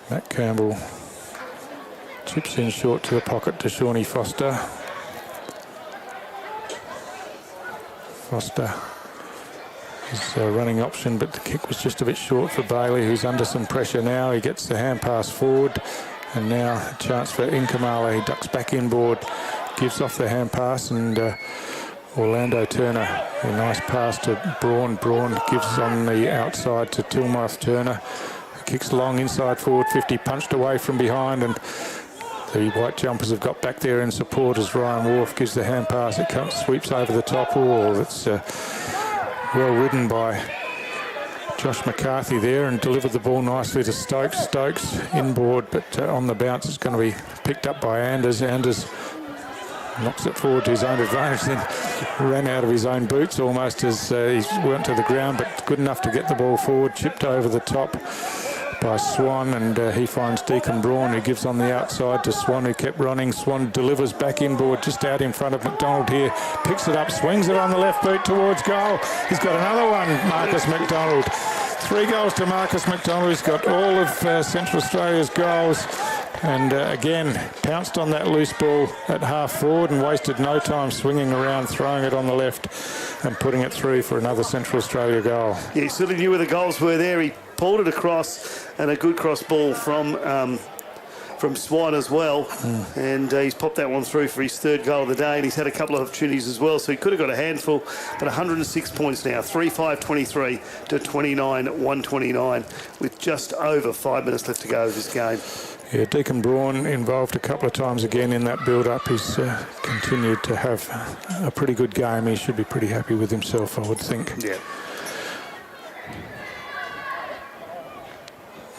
Matt Campbell chips in short to the pocket to Shawnee Foster. Foster is a running option, but the kick was just a bit short for Bailey, who's under some pressure now. He gets the hand pass forward, and now a chance for Inkamala. He ducks back inboard, gives off the hand pass, and Orlando Turner, a nice pass to Braun. Braun gives on the outside to Tilmarth Turner. Kicks long inside forward 50, punched away from behind, and The white jumpers have got back there in support as Ryan Wharf gives the hand pass. It comes, sweeps over the top wall. It's well ridden by Josh McCarthy there and delivered the ball nicely to Stokes. Stokes inboard, but on the bounce it's going to be picked up by Anders. Anders knocks it forward to his own advantage, then ran out of his own boots almost as he went to the ground, but good enough to get the ball forward, chipped over the top by Swan, and he finds Deacon Braun, who gives on the outside to Swan, who kept running. Swan delivers back inboard just out in front of McDonald here, picks it up, swings it on the left boot towards goal. He's got another one, Marcus McDonald. 3 goals to Marcus McDonald. He's got all of Central Australia's goals, and again pounced on that loose ball at half forward and wasted no time swinging around, throwing it on the left and putting it through for another Central Australia goal. Yeah, he sort of knew where the goals were there. He pulled it across, and a good cross ball from Swan as well, and he's popped that one through for his 3rd goal of the day, and he's had a couple of opportunities as well, so he could have got a handful, but 106 points now, 3-5-23 to 29-129 with just over 5 minutes left to go of this game. Yeah, Deacon Braun involved a couple of times again in that build-up. He's continued to have a pretty good game. He should be pretty happy with himself, I would think. Yeah.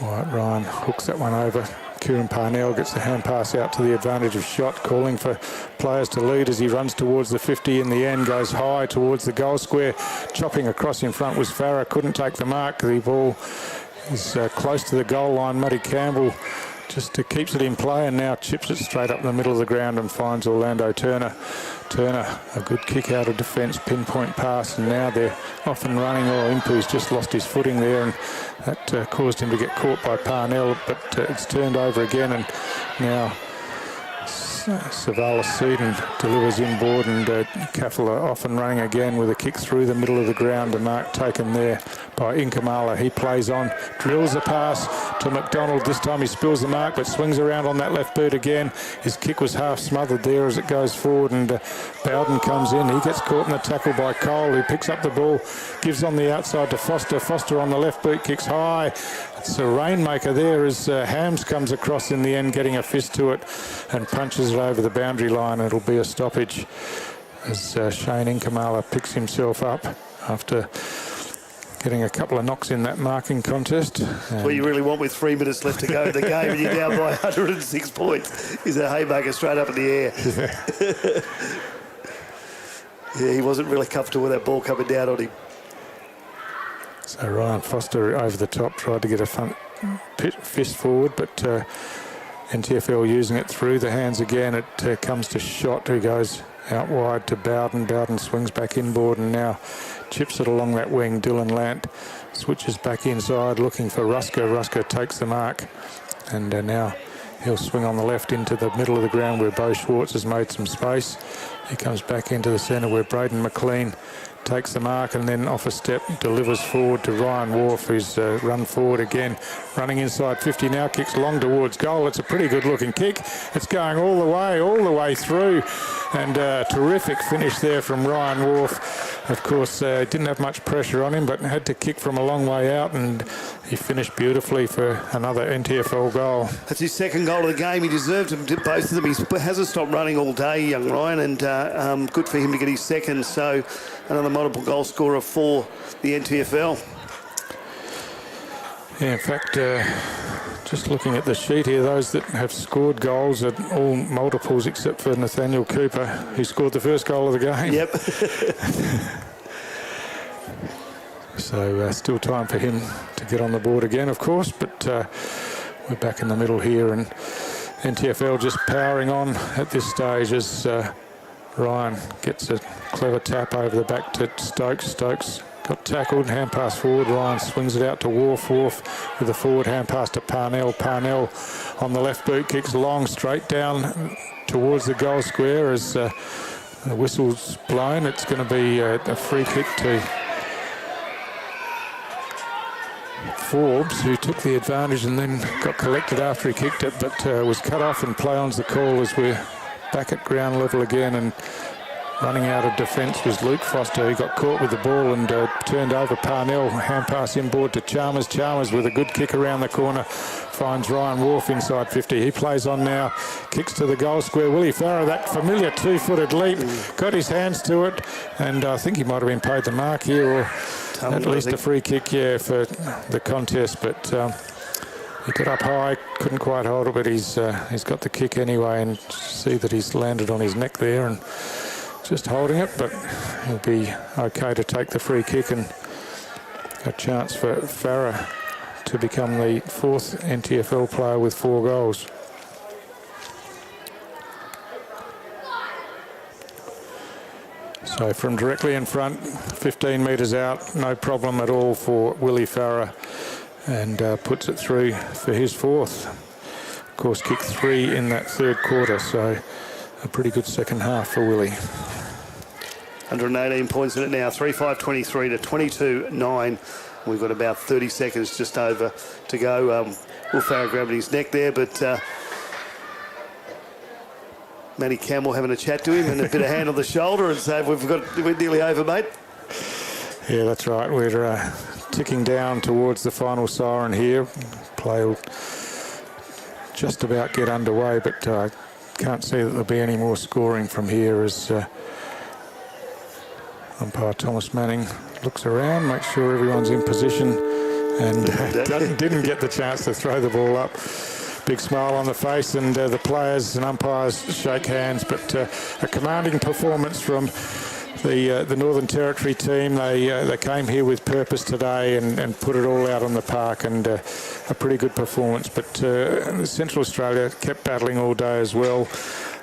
All right, Ryan hooks that one over. Kieran Parnell gets the hand pass out to the advantage of shot, calling for players to lead as he runs towards the 50 in the end, goes high towards the goal square. Chopping across in front was Farah, couldn't take the mark. The ball is close to the goal line. Muddy Campbell just keeps it in play and now chips it straight up the middle of the ground and finds Orlando Turner. Turner, a good kick out of defence, pinpoint pass, and now they're off and running. Impu's just lost his footing there, and that caused him to get caught by Parnell, but it's turned over again, and now Savalas Seaton delivers inboard, and CAFL are off and running again with a kick through the middle of the ground. A mark taken there by Inkamala. He plays on, drills a pass to McDonald. This time he spills the mark, but swings around on that left boot again. His kick was half smothered there as it goes forward, and Bowden comes in. He gets caught in the tackle by Cole, who picks up the ball, gives on the outside to Foster. Foster on the left boot, kicks high. It's a rainmaker there as Hams comes across in the end, getting a fist to it and punches it over the boundary line. It'll be a stoppage as Shane Inkamala picks himself up after getting a couple of knocks in that marking contest. What you really want with 3 minutes left to go in the game and you're down by 106 points is a haymaker straight up in the air. Yeah, he wasn't really comfortable with that ball coming down on him. So Ryan Foster over the top tried to get a front fist forward, but NTFL using it through the hands again. It comes to Shot, who goes out wide to Bowden. Bowden swings back inboard and now chips it along that wing. Dylan Lant switches back inside looking for Rusker. Rusker takes the mark, and now he'll swing on the left into the middle of the ground where Bo Schwartz has made some space. He comes back into the centre where Braden McLean takes the mark and then off a step delivers forward to Ryan Wharf, who's run forward again, running inside 50 now, kicks long towards goal. It's a pretty good looking kick. It's going all the way through, and terrific finish there from Ryan Wharf. Of course, didn't have much pressure on him, but had to kick from a long way out, and he finished beautifully for another NTFL goal. That's his 2nd goal of the game. He deserved both of them. He hasn't stopped running all day, young Ryan, and good for him to get his 2nd. So another multiple goal scorer for the NTFL. Yeah, in fact, just looking at the sheet here, those that have scored goals are all multiples except for Nathaniel Cooper, who scored the 1st goal of the game. Yep. So still time for him to get on the board again, of course, but we're back in the middle here, and NTFL just powering on at this stage as Ryan gets a clever tap over the back to Stokes. Stokes got tackled, hand pass forward. Ryan swings it out to Wharf. Wharf with a forward hand pass to Parnell. Parnell on the left boot, kicks long straight down towards the goal square as the whistle's blown. It's going to be a free kick to Forbes, who took the advantage and then got collected after he kicked it, but was cut off, and play on's the call as we're back at ground level again, and Running out of defence was Luke Foster, who got caught with the ball and turned over Parnell. Hand pass inboard to Chalmers. Chalmers with a good kick around the corner finds Ryan Wharf inside 50. He plays on now, kicks to the goal square. Willie Farah, that familiar two-footed leap, got his hands to it, and I think he might have been paid the mark here, or at least a free kick, yeah, for the contest. But he got up high, couldn't quite hold it, but he's got the kick anyway, and see that he's landed on his neck there and just holding it, but he'll be okay to take the free kick, and a chance for Farah to become the 4th NTFL player with 4 goals. So from directly in front, 15 metres out, no problem at all for Willie Farah, and puts it through for his 4th. Of course, kicked 3 in that 3rd quarter, so a pretty good second half for Willie. 118 points in it now, 3-5-23 to 22-9. We've got about 30 seconds just over to go. Will Farah grabbing his neck there, but Matty Campbell having a chat to him and a bit of hand on the shoulder and say, we're nearly over, mate. Yeah, that's right. We're ticking down towards the final siren here. Play will just about get underway, but I can't see that there'll be any more scoring from here as umpire Thomas Manning looks around, makes sure everyone's in position, and didn't get the chance to throw the ball up. Big smile on the face, and the players and umpires shake hands. But a commanding performance from the Northern Territory team. They came here with purpose today and put it all out on the park, and a pretty good performance. But Central Australia kept battling all day as well.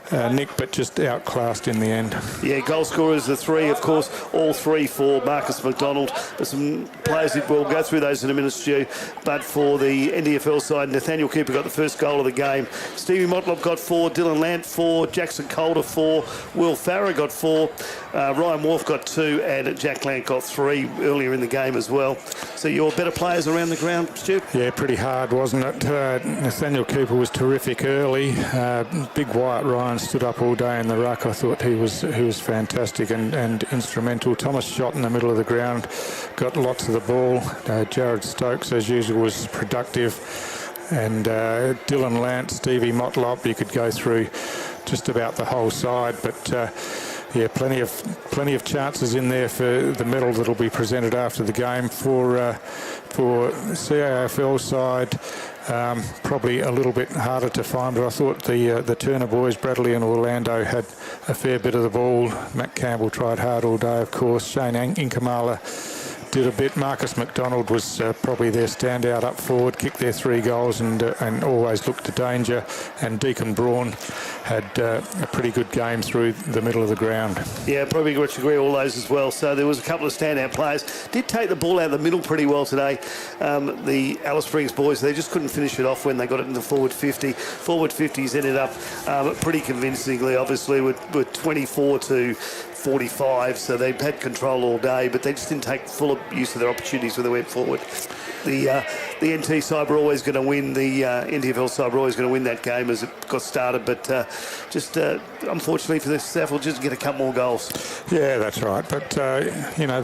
Nick, but just outclassed in the end. Yeah, goal scorers, the 3, of course, all 3 for Marcus McDonald. There's some players that will go through those in a minute, Stu. But for the NTFL side, Nathaniel Cooper got the first goal of the game. Stevie Motlop got 4, Dylan Lant 4, Jackson Calder 4, Will Farah got 4, Ryan Wharf got 2, and Jack Lant got 3 earlier in the game as well. So your better players around the ground, Stu? Yeah, pretty hard, wasn't it? Nathaniel Cooper was terrific early. Big Wyatt Ryan stood up all day in the ruck. I thought he was fantastic and instrumental. Thomas shot in the middle of the ground, got lots of the ball. Jared Stokes, as usual, was productive. And Dylan Lant, Stevie Motlop, you could go through just about the whole side. But yeah, plenty of chances in there for the medal that'll be presented after the game for CAFL side. Probably a little bit harder to find, but I thought the Turner boys, Bradley and Orlando, had a fair bit of the ball. Matt Campbell tried hard all day, of course. Shane Inkamala did a bit. Marcus McDonald was probably their standout up forward, kicked their 3 goals and always looked to danger. And Deacon Braun had a pretty good game through the middle of the ground. Yeah, probably got to agree all those as well. So there was a couple of standout players. Did take the ball out of the middle pretty well today. The Alice Springs boys, they just couldn't finish it off when they got it in the forward 50. Forward 50s ended up pretty convincingly, obviously, with 24 to 45, so they've had control all day, but they just didn't take full use of their opportunities when they went forward. The NT side were always going to win, the NTFL side were always going to win that game as it got started, but just unfortunately for the CAFL, just get a couple more goals. Yeah, that's right, but you know,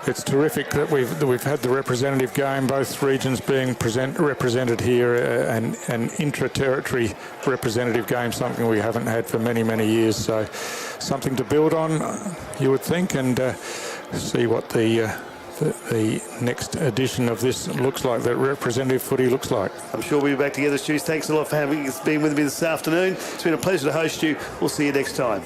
it's terrific that we've had the representative game, both regions being represented here, and an intra-territory representative game, something we haven't had for many years. So something to build on, you would think, and see what the next edition of this looks like, that representative footy looks like. I'm sure we'll be back together, Stu. Thanks a lot for being with me this afternoon. It's been a pleasure to host you. We'll see you next time.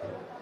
Traeger.